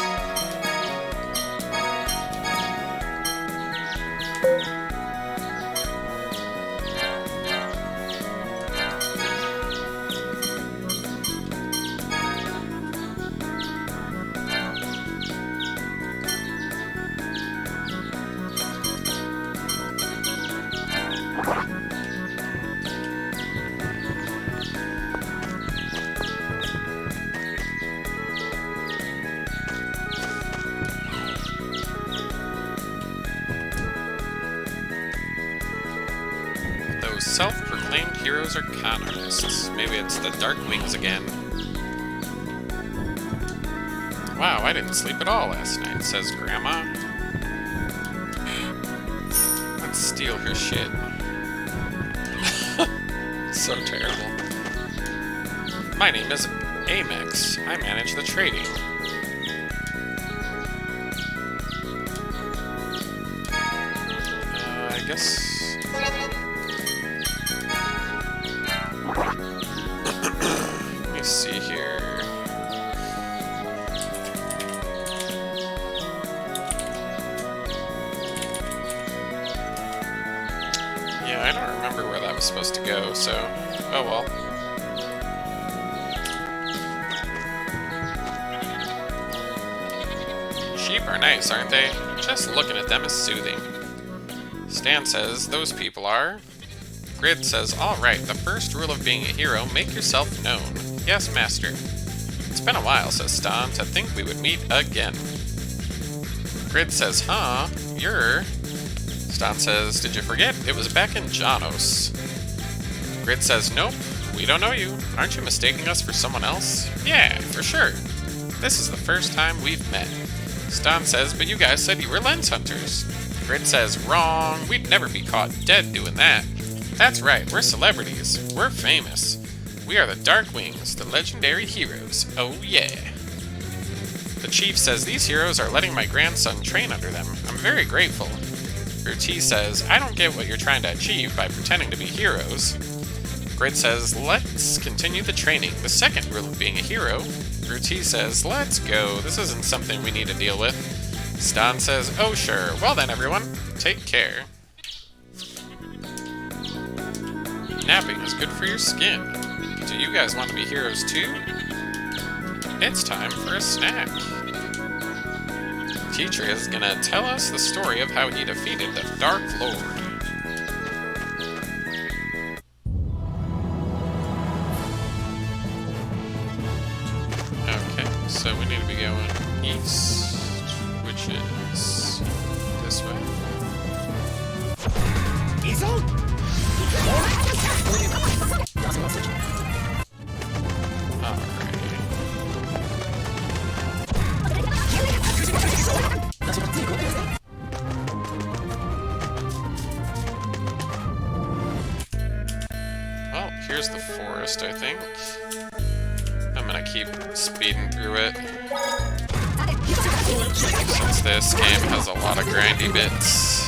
S1: Those self-proclaimed heroes are con artists. Maybe it's the Dark Wings again. Wow, I didn't sleep at all last night, says Grandma. Let's steal her shit. So terrible. My name is Amex. I manage the trading. I guess... Let me see here. Yeah, I don't remember where that was supposed to go, so... Oh well. Sheep are nice, aren't they? Just looking at them is soothing. Stan says those people are. Grid says, alright, the first rule of being a hero, make yourself known. Yes, master. It's been a while, says Stan, to think we would meet again. Grid says, huh? You're... Stan says, did you forget? It was back in Janos. Grid says, nope, we don't know you. Aren't you mistaking us for someone else? Yeah, for sure. This is the first time we've met. Stan says, but you guys said you were lens hunters. Grid says, wrong, we'd never be caught dead doing that. That's right, we're celebrities. We're famous. We are the Dark Wings, the legendary heroes. Oh yeah. The chief says, these heroes are letting my grandson train under them. I'm very grateful. Bertie says, I don't get what you're trying to achieve by pretending to be heroes. Grit says, let's continue the training. The second rule of being a hero. Ruti says, let's go. This isn't something we need to deal with. Stan says, oh sure. Well then, everyone, take care. Napping is good for your skin. Do you guys want to be heroes too? It's time for a snack. Teacher is gonna tell us the story of how he defeated the Dark Lord. Okay, so we need to be going east, which is this way. Well, here's the forest, I think. I'm gonna keep speeding through it, since this game has a lot of grindy bits.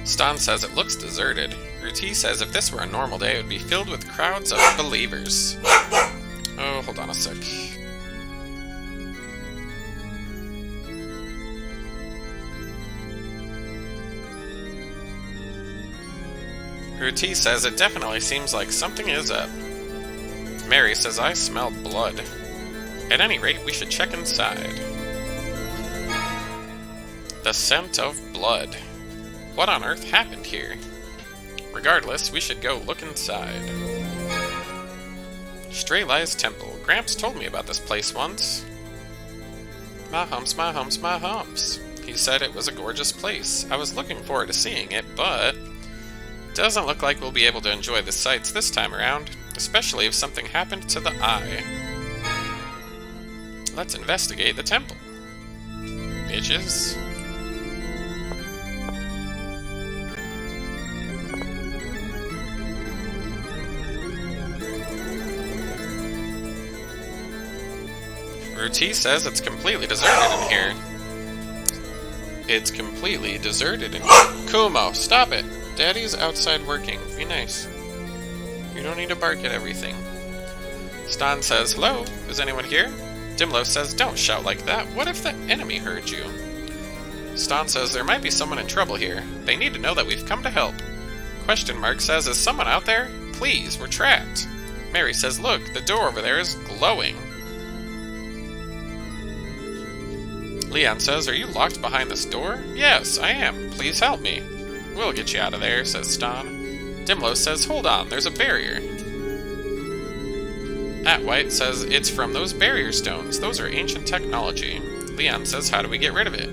S1: Stan says it looks deserted. Ruti says if this were a normal day, it would be filled with crowds of believers. Oh, hold on a sec. Ruti says it definitely seems like something is up. Mary says I smell blood. At any rate, we should check inside. The scent of blood. What on earth happened here? Regardless, we should go look inside. Strelai's Temple. Gramps told me about this place once. My humps, my humps, my humps. He said it was a gorgeous place. I was looking forward to seeing it, but doesn't look like we'll be able to enjoy the sights this time around, especially if something happened to the eye. Let's investigate the temple. Bitches. Ruti says it's completely deserted in here. It's completely deserted in here. Kumo, stop it! Daddy's outside working. Be nice. You don't need to bark at everything. Stan says, hello? Is anyone here? Dimlo says, don't shout like that. What if the enemy heard you? Stan says, there might be someone in trouble here. They need to know that we've come to help. Question mark says, is someone out there? Please, we're trapped. Mary says, look, the door over there is glowing. Leon says, are you locked behind this door? Yes, I am. Please help me. We'll get you out of there, says Stan. Dimlo says, hold on, there's a barrier. Atwhite says, it's from those barrier stones. Those are ancient technology. Leon says, how do we get rid of it?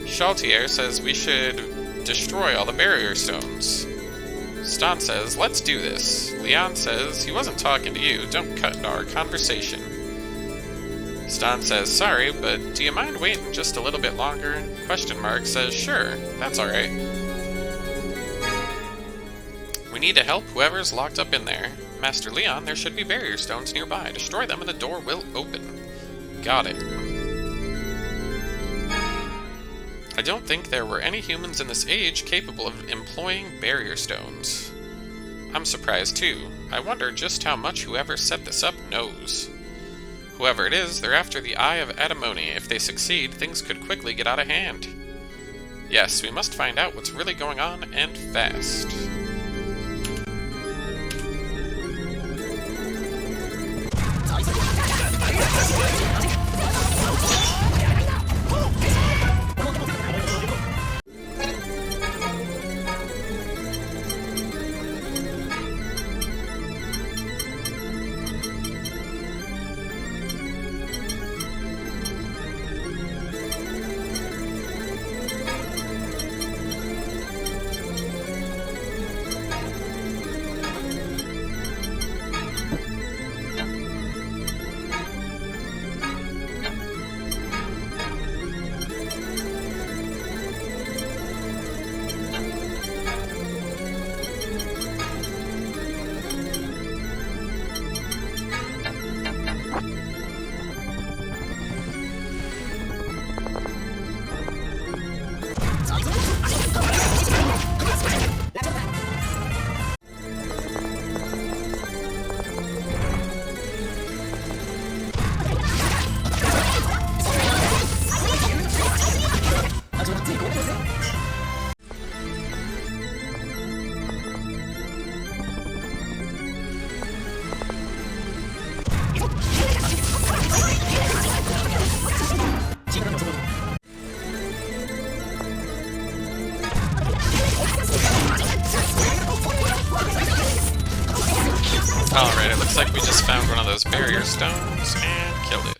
S1: Chaltier says, we should destroy all the barrier stones. Stan says, let's do this. Leon says, he wasn't talking to you. Don't cut into our conversation. Stan says, sorry, but do you mind waiting just a little bit longer? Question mark says, sure, that's alright. We need to help whoever's locked up in there. Master Leon, there should be barrier stones nearby. Destroy them and the door will open. Got it. I don't think there were any humans in this age capable of employing barrier stones. I'm surprised too. I wonder just how much whoever set this up knows. Whoever it is, they're after the Eye of Adamone. If they succeed, things could quickly get out of hand. Yes, we must find out what's really going on, and fast. Alright, it looks like we just found one of those barrier stones and killed it.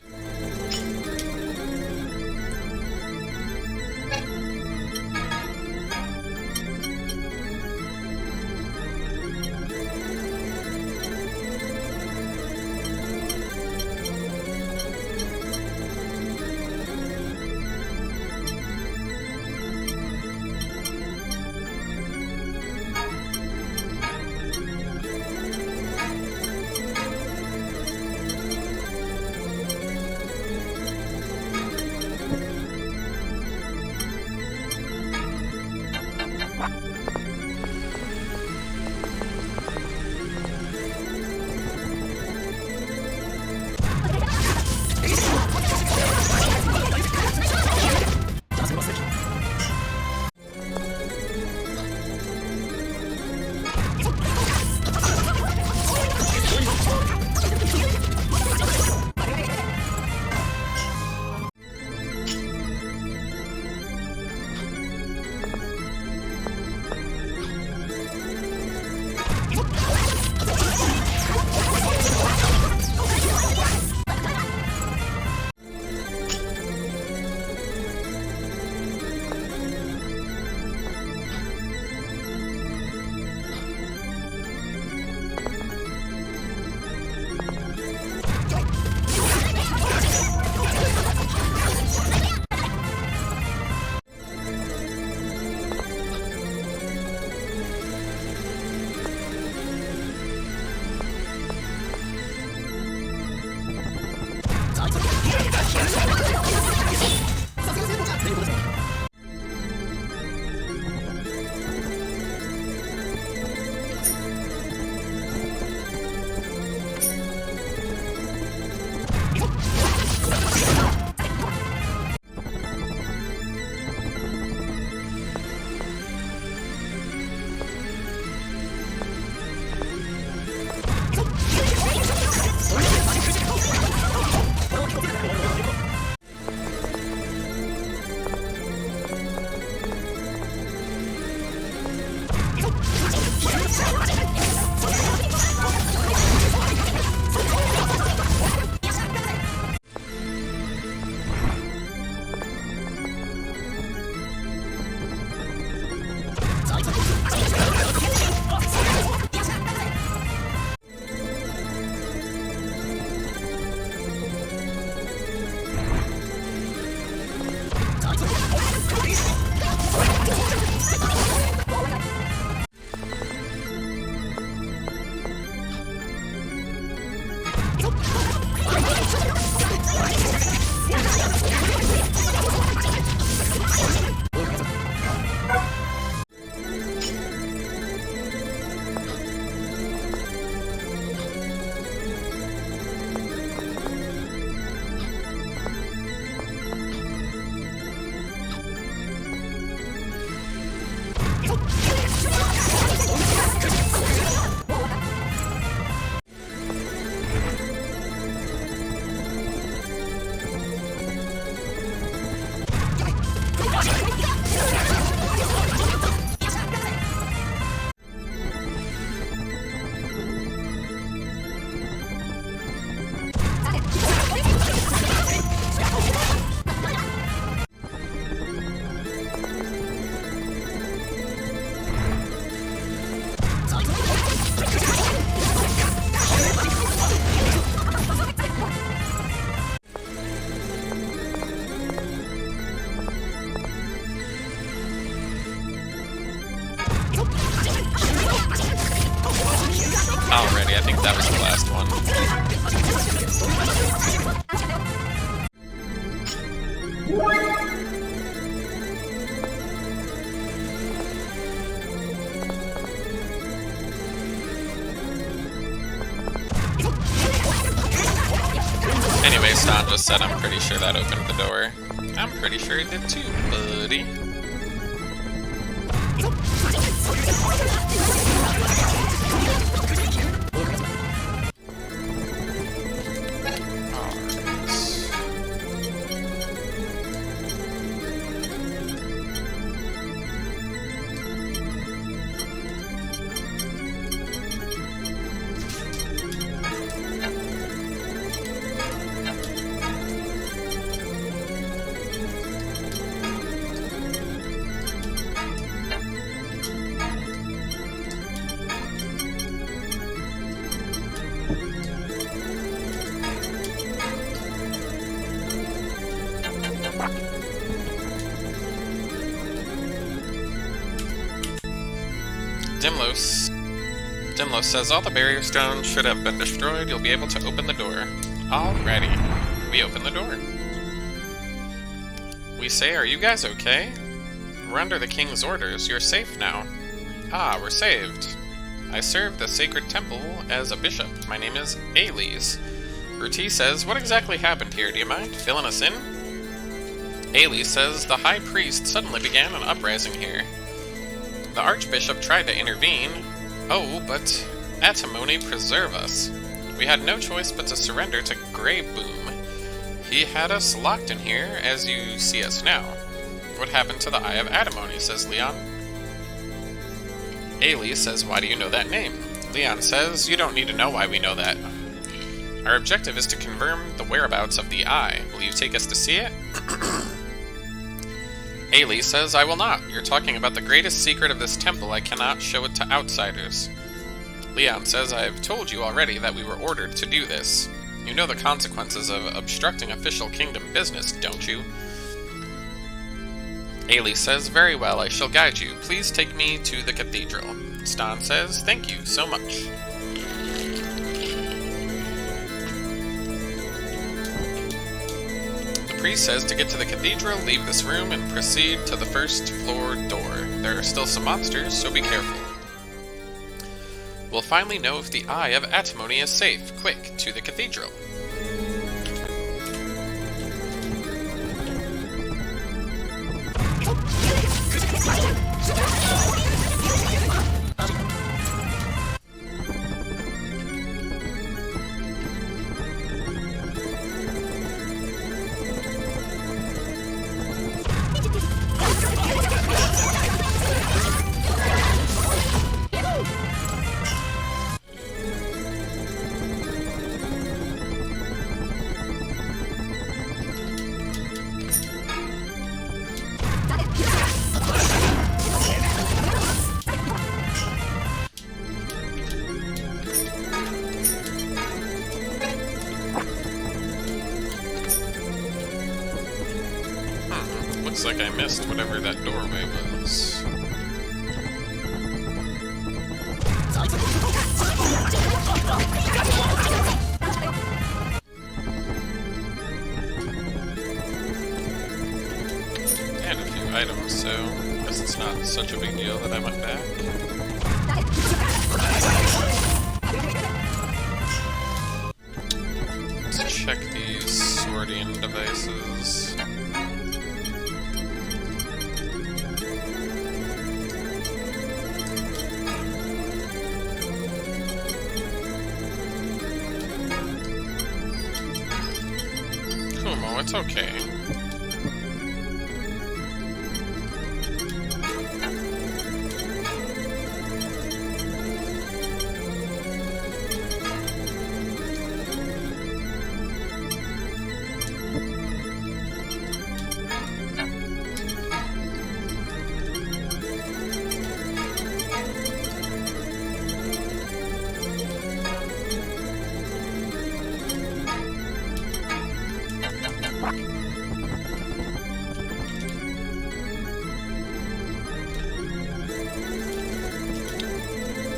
S1: Already, I think that was the last one. Anyway, Stan just said I'm pretty sure that opened the door. I'm pretty sure it did too, buddy. Dimlos says all the barrier stones should have been destroyed. You'll be able to open the door. Alrighty. We open the door. We say, are you guys okay? We're under the king's orders. You're safe now. Ah, we're saved. I serve the sacred temple as a bishop. My name is Ailys. Ruti says, what exactly happened here? Do you mind filling us in? Ailys says, the high priest suddenly began an uprising here. The archbishop tried to intervene. Oh, but Atimony preserve us. We had no choice but to surrender to Grey Boom. He had us locked in here, as you see us now. What happened to the Eye of Atimony, says Leon. Ailey says, why do you know that name? Leon says, you don't need to know why we know that. Our objective is to confirm the whereabouts of the Eye. Will you take us to see it? Ailey says, I will not. You're talking about the greatest secret of this temple. I cannot show it to outsiders. Leon says, I have told you already that we were ordered to do this. You know the consequences of obstructing official kingdom business, don't you? Ailey says, very well, I shall guide you. Please take me to the cathedral. Stan says, thank you so much. The priest says to get to the cathedral, leave this room, and proceed to the first floor door. There are still some monsters, so be careful. We'll finally know if the Eye of Atimony is safe. Quick, to the cathedral. Looks like I missed whatever that doorway was. items, so I guess it's not such a big deal that I went back. Let's check these sorting devices. Kumo, it's okay.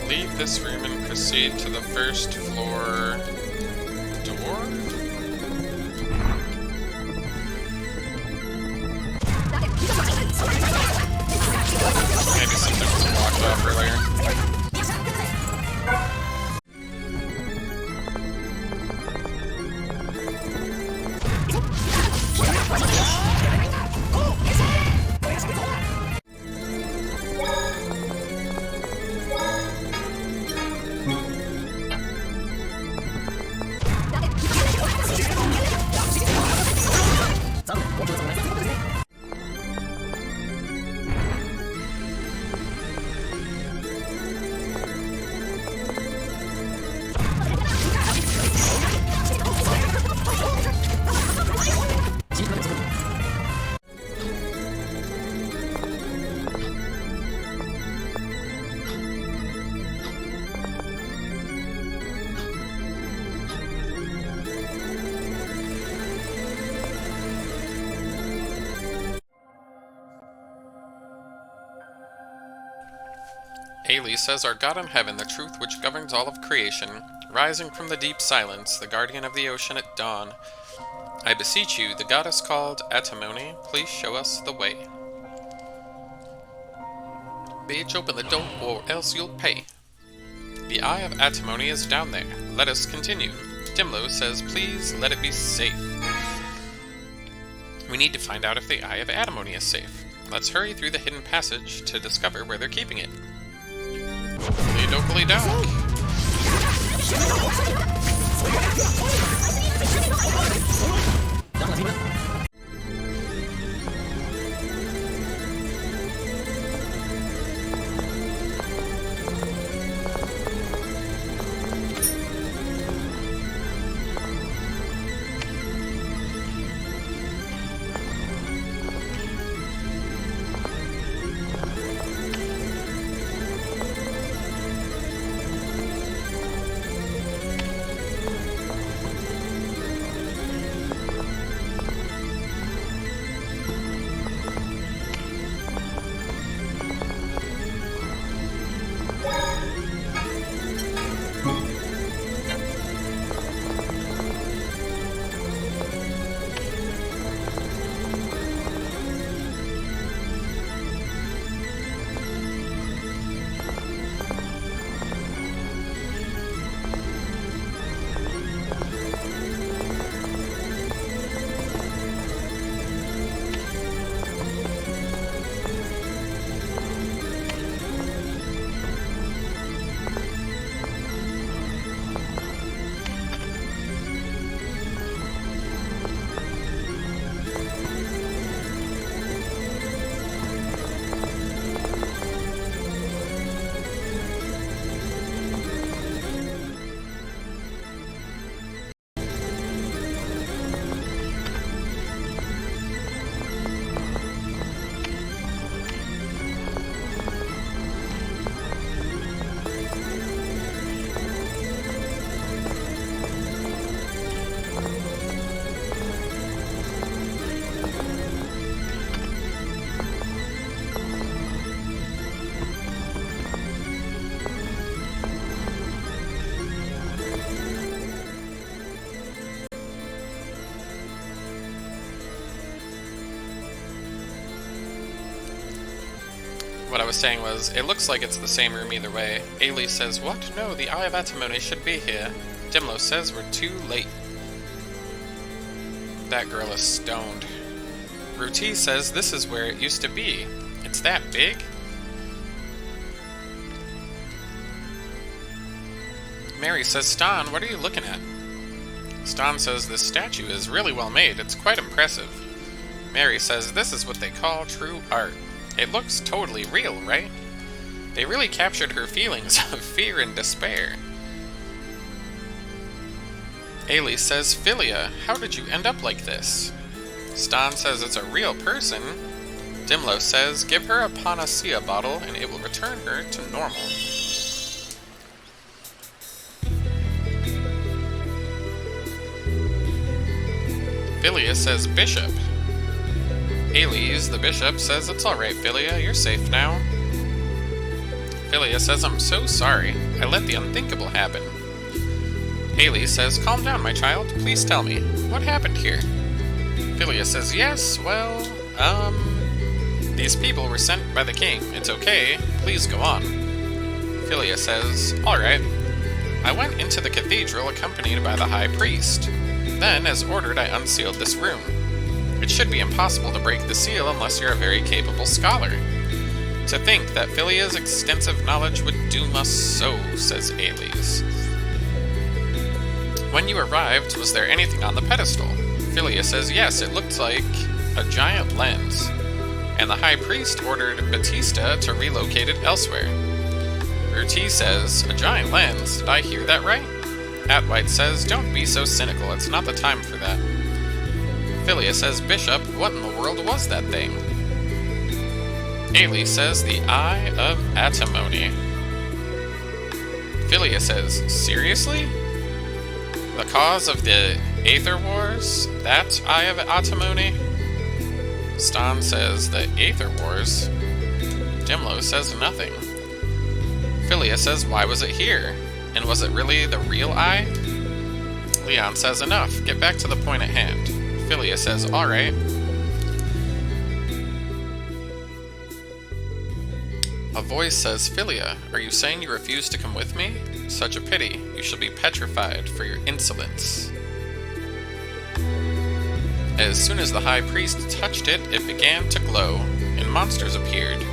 S1: Leave this room and proceed to the first floor door? Maybe something was blocked off earlier. Ailey says, "Our God in heaven, the truth which governs all of creation, rising from the deep silence, the guardian of the ocean at dawn, I beseech you, the goddess called Atimony, please show us the way." Bitch, open the door or else you'll pay. The Eye of Atimony is down there. Let us continue. Dimlo says, "Please let it be safe." We need to find out if the Eye of Atimony is safe. Let's hurry through the hidden passage to discover where they're keeping it. Dokily dock. what I was saying was, it looks like it's the same room either way. Ailey says, what? No, the Eye of Atimony should be here. Dimlo says we're too late. That girl is stoned. Ruti says this is where it used to be. It's that big? Mary says, Stan, what are you looking at? Stan says, this statue is really well made. It's quite impressive. Mary says, this is what they call true art. It looks totally real, right? They really captured her feelings of fear and despair. Ailey says, Philia, how did you end up like this? Stan says it's a real person. Dimlo says, give her a panacea bottle and it will return her to normal. Philia says, Bishop. Ailey, the bishop, says, it's alright, Philia, you're safe now. Philia says, I'm so sorry. I let the unthinkable happen. Ailey says, calm down, my child. Please tell me. What happened here? Philia says, yes, well, these people were sent by the king. It's okay. Please go on. Philia says, alright. I went into the cathedral accompanied by the high priest. Then, as ordered, I unsealed this room. It should be impossible to break the seal unless you're a very capable scholar. To think that Philia's extensive knowledge would doom us so, says Ailey. When you arrived, was there anything on the pedestal? Philia says, yes, it looked like a giant lens. And the high priest ordered Batista to relocate it elsewhere. Ruti says, a giant lens? Did I hear that right? Atwhite says, don't be so cynical, it's not the time for that. Philia says, Bishop, what in the world was that thing? Ailey says, the Eye of Atimony. Philia says, seriously? The cause of the Aether Wars? That Eye of Atimony? Stan says, the Aether Wars? Dimlo says nothing. Philia says, why was it here? And was it really the real eye? Leon says, enough, get back to the point at hand. Philia says, alright. A voice says, Philia, are you saying you refuse to come with me? Such a pity. You shall be petrified for your insolence. As soon as the high priest touched it, it began to glow, and monsters appeared.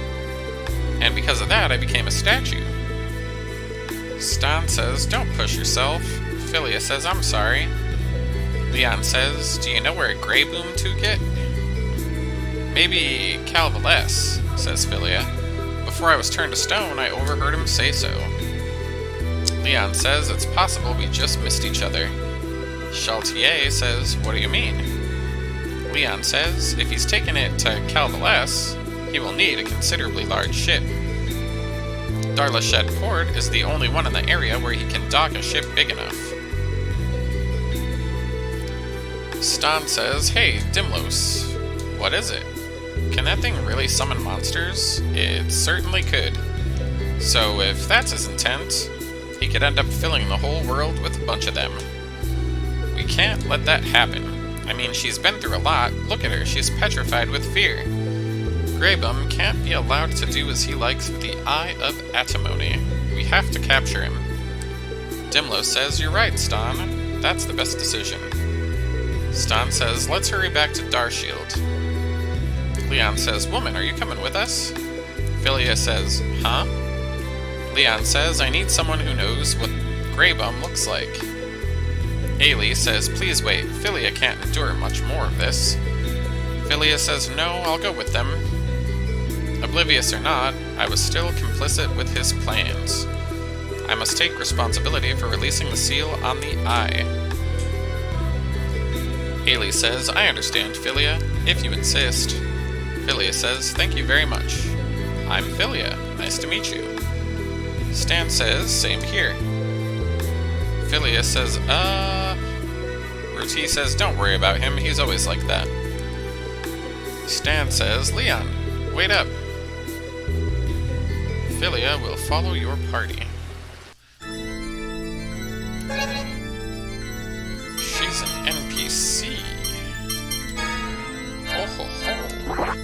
S1: And because of that, I became a statue. Stan says, don't push yourself. Philia says, I'm sorry. Leon says, do you know where a Grey Boom to get? Maybe Calvaless, says Philia. Before I was turned to stone, I overheard him say so. Leon says, it's possible we just missed each other. Chaltier says, what do you mean? Leon says, if he's taken it to Calvaless, he will need a considerably large ship. Darlashed Port is the only one in the area where he can dock a ship big enough. Stan says, hey, Dimlos, what is it? Can that thing really summon monsters? It certainly could. So if that's his intent, he could end up filling the whole world with a bunch of them. We can't let that happen. I mean, she's been through a lot. Look at her, she's petrified with fear. Greybum can't be allowed to do as he likes with the Eye of Atimony. We have to capture him. Dimlo says, you're right, Stan. That's the best decision. Stan says, let's hurry back to Darshield. Leon says, woman, are you coming with us? Philia says, huh? Leon says, I need someone who knows what Greybum looks like. Ailey says, please wait, Philia can't endure much more of this. Philia says, no, I'll go with them. Oblivious or not, I was still complicit with his plans. I must take responsibility for releasing the seal on the eye. Ailey says, I understand, Philia, if you insist. Philia says, thank you very much. I'm Philia, nice to meet you. Stan says, same here. Philia says, Ruti says, don't worry about him, he's always like that. Stan says, Leon, wait up. Philia will follow your party. She's an NPC. Oh ho ho.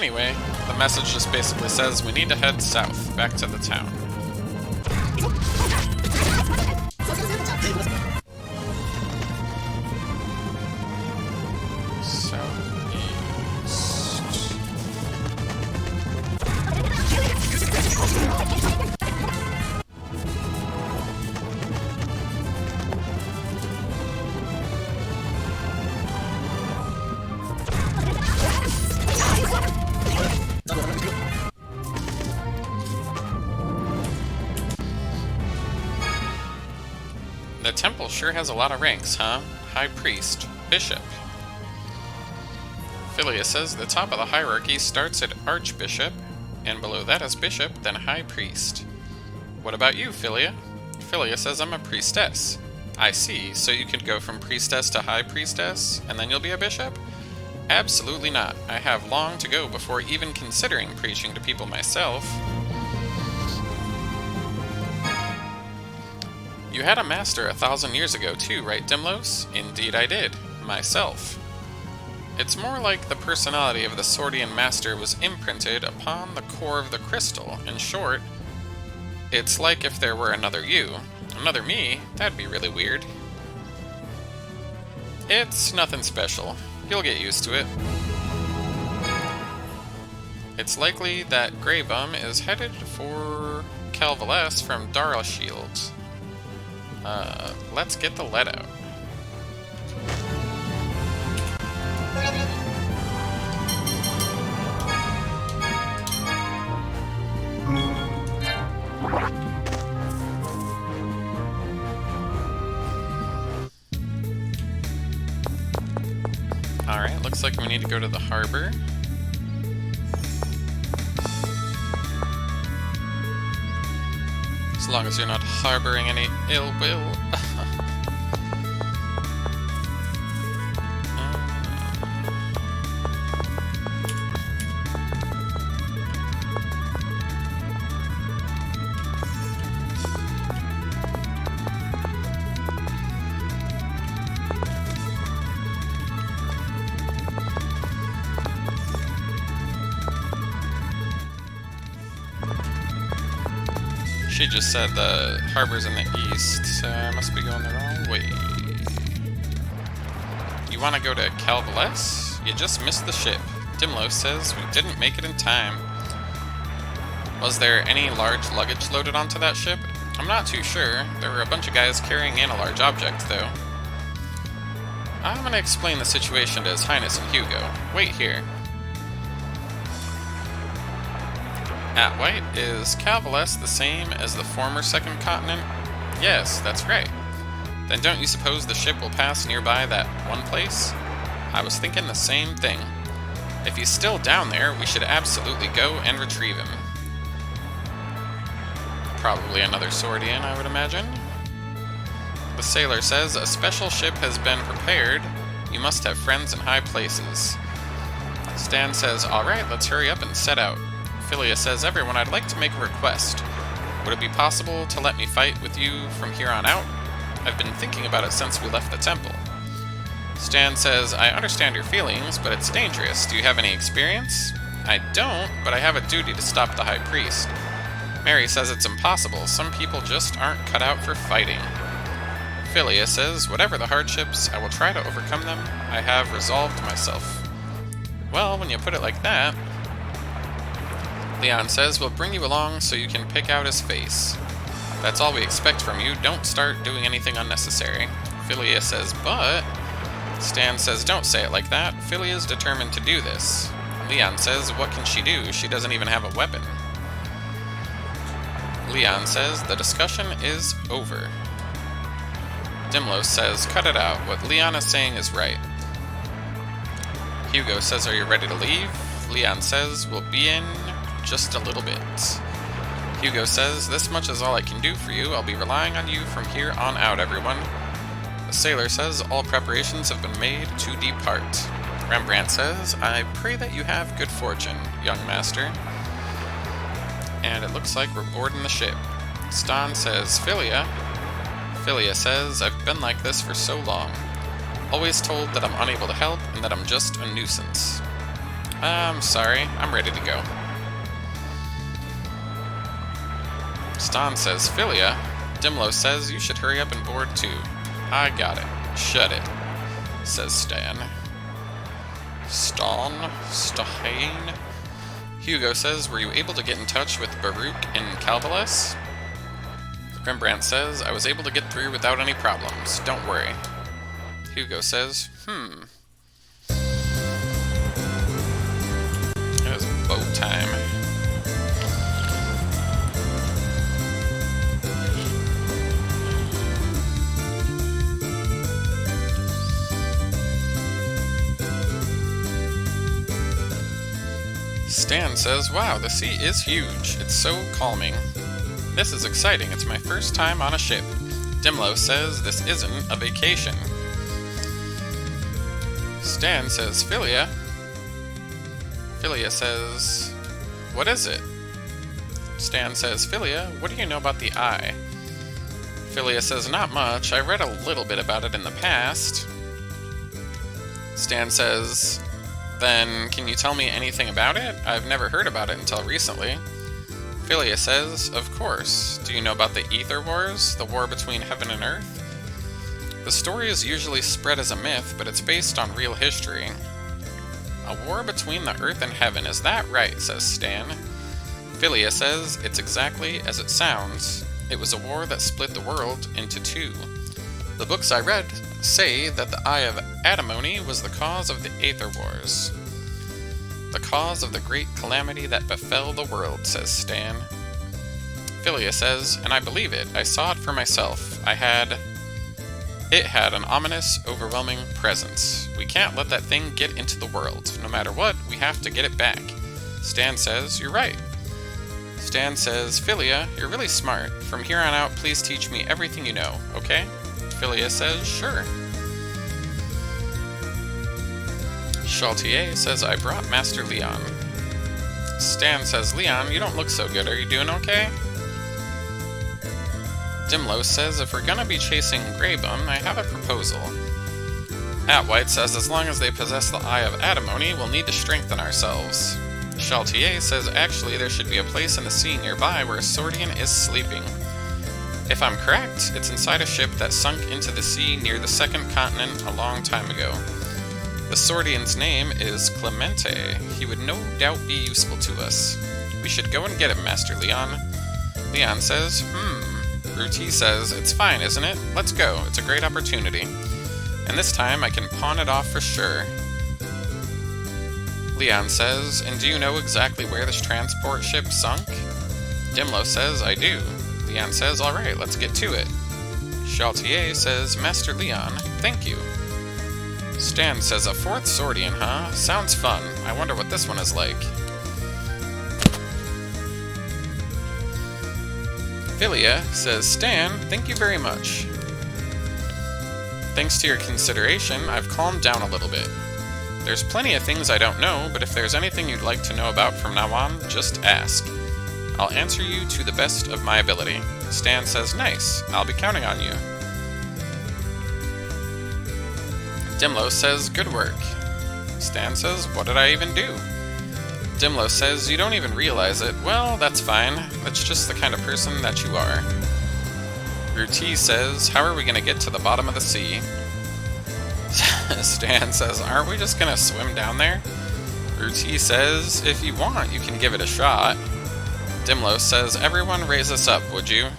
S1: Anyway, the message just basically says we need to head south, back to the town. The temple sure has a lot of ranks, huh? High Priest, Bishop. Philia says the top of the hierarchy starts at Archbishop, and below that is Bishop, then High Priest. What about you, Philia? Philia says I'm a Priestess. I see, so you could go from Priestess to High Priestess, and then you'll be a Bishop? Absolutely not. I have long to go before even considering preaching to people myself. You had a master 1,000 years ago too, right, Dimlos? Indeed I did. Myself. It's more like the personality of the Swordian master was imprinted upon the core of the crystal. In short, it's like if there were another you. Another me? That'd be really weird. It's nothing special. You'll get used to it. It's likely that Graybum is headed for Calvaless from Darlshield. Let's get the lead out. Alright, looks like we need to go to the harbor. As long as you're not harboring any ill will. She just said the harbor's in the east, so I must be going the wrong way. You want to go to Calvaless? You just missed the ship. Dimlos says we didn't make it in time. Was there any large luggage loaded onto that ship? I'm not too sure. There were a bunch of guys carrying in a large object, though. I'm going to explain the situation to His Highness and Hugo. Wait here. At White, is Calvaless the same as the former second continent? Yes, that's right. Then don't you suppose the ship will pass nearby that one place? I was thinking the same thing. If he's still down there, we should absolutely go and retrieve him. Probably another Swordian, I would imagine. The sailor says a special ship has been prepared. You must have friends in high places. Stan says, alright, let's hurry up and set out. Philia says, everyone, I'd like to make a request. Would it be possible to let me fight with you from here on out? I've been thinking about it since we left the temple. Stan says, I understand your feelings, but it's dangerous. Do you have any experience? I don't, but I have a duty to stop the High Priest. Mary says it's impossible. Some people just aren't cut out for fighting. Philia says, whatever the hardships, I will try to overcome them. I have resolved myself. Well, when you put it like that... Leon says, we'll bring you along so you can pick out his face. That's all we expect from you. Don't start doing anything unnecessary. Philia says, but... Stan says, don't say it like that. Philia's determined to do this. Leon says, what can she do? She doesn't even have a weapon. Leon says, the discussion is over. Dimlos says, cut it out. What Leon is saying is right. Hugo says, are you ready to leave? Leon says, we'll be in just a little bit. Hugo says, this much is all I can do for you. I'll be relying on you from here on out, everyone. The sailor says, all preparations have been made to depart. Rembrandt says, I pray that you have good fortune, young master. And it looks like we're boarding the ship. Stan says, Philia. Philia says, I've been like this for so long. Always told that I'm unable to help and that I'm just a nuisance. I'm sorry, I'm ready to go. Stan says, Philia. Dimlo says, you should hurry up and board too. I got it. Shut it, says Stan. Stahane. Hugo says, were you able to get in touch with Baruch in Calvalis? Rembrandt says, I was able to get through without any problems. Don't worry. Hugo says, It is boat time. Stan says, wow, the sea is huge. It's so calming. This is exciting. It's my first time on a ship. Dimlo says, this isn't a vacation. Stan says, Philia. Philia says, what is it? Stan says, Philia, what do you know about the eye? Philia says, not much. I read a little bit about it in the past. Stan says, then can you tell me anything about it? I've never heard about it until recently. Philia says, of course. Do you know about the Ether Wars, the war between heaven and earth? The story is usually spread as a myth, but it's based on real history. A war between the earth and heaven, is that right? Says Stan. Philia says, it's exactly as it sounds. It was a war that split the world into two. The books I read say that the Eye of Antimony was the cause of the Aether Wars. The cause of the great calamity that befell the world, says Stan. Philia says, and I believe it. I saw it for myself. It had an ominous, overwhelming presence. We can't let that thing get into the world. No matter what, we have to get it back. Stan says, you're right. Stan says, Philia, you're really smart. From here on out, please teach me everything you know, okay? Philia says, sure. Chaltier says, I brought Master Leon. Stan says, Leon, you don't look so good. Are you doing okay? Dimlo says, if we're gonna be chasing Greybone, I have a proposal. Atwhite says, as long as they possess the Eye of Antimony, we'll need to strengthen ourselves. Chaltier says, actually, there should be a place in the sea nearby where a Swordian is sleeping. If I'm correct, it's inside a ship that sunk into the sea near the second continent a long time ago. The Swordian's name is Clemente. He would no doubt be useful to us. We should go and get him, Master Leon. Leon says, Ruti says, it's fine, isn't it? Let's go, it's a great opportunity. And this time I can pawn it off for sure. Leon says, and do you know exactly where this transport ship sunk? Dimlo says, I do. Leon says, alright, let's get to it. Chaltier says, Master Leon, thank you. Stan says, a fourth Swordian, huh? Sounds fun. I wonder what this one is like. Philia says, Stan, thank you very much. Thanks to your consideration, I've calmed down a little bit. There's plenty of things I don't know, but if there's anything you'd like to know about from now on, just ask. I'll answer you to the best of my ability. Stan says, nice. I'll be counting on you. Dimlo says, good work. Stan says, what did I even do? Dimlo says, you don't even realize it. Well, that's fine. That's just the kind of person that you are. Ruti says, how are we going to get to the bottom of the sea? Stan says, aren't we just going to swim down there? Ruti says, if you want, you can give it a shot. Dimlo says, everyone raise us up, would you?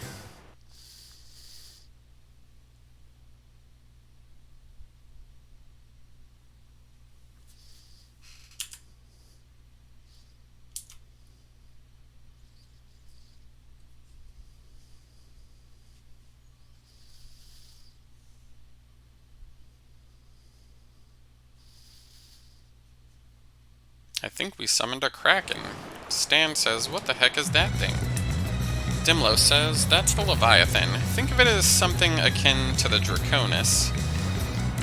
S1: I think we summoned a Kraken. Stan says, what the heck is that thing? Dimlo says, that's the Leviathan. Think of it as something akin to the Draconis.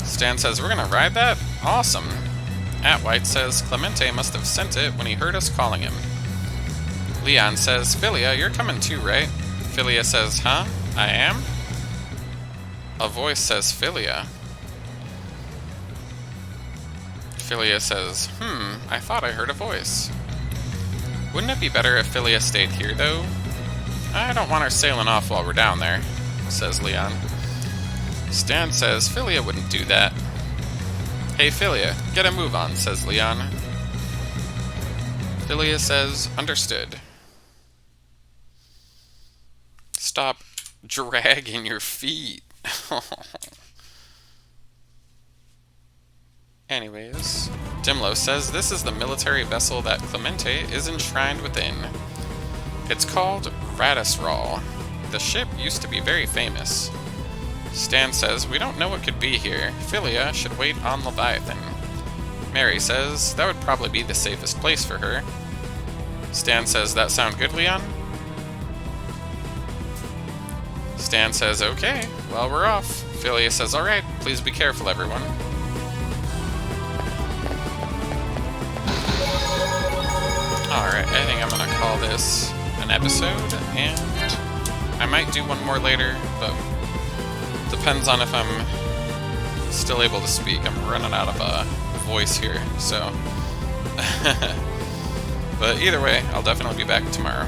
S1: Stan says, we're gonna ride that? Awesome. Atwhite says, Clemente must have sent it when he heard us calling him. Leon says, Philia, you're coming too, right? Philia says, huh? I am? A voice says, Philia. Philia says, I thought I heard a voice. Wouldn't it be better if Philia stayed here, though? I don't want her sailing off while we're down there, says Leon. Stan says Philia wouldn't do that. Hey, Philia, get a move on, says Leon. Philia says, understood. Stop dragging your feet. Anyways, Dimlo says this is the military vessel that Clemente is enshrined within. It's called Radisral. The ship used to be very famous. Stan says we don't know what could be here. Philia should wait on Leviathan. Mary says that would probably be the safest place for her. Stan says, that sound good, Leon? Stan says, okay, well, we're off. Philia says, alright, please be careful, everyone. Alright, I think I'm gonna call this an episode, and I might do one more later, but depends on if I'm still able to speak. I'm running out of voice here, so... But either way, I'll definitely be back tomorrow.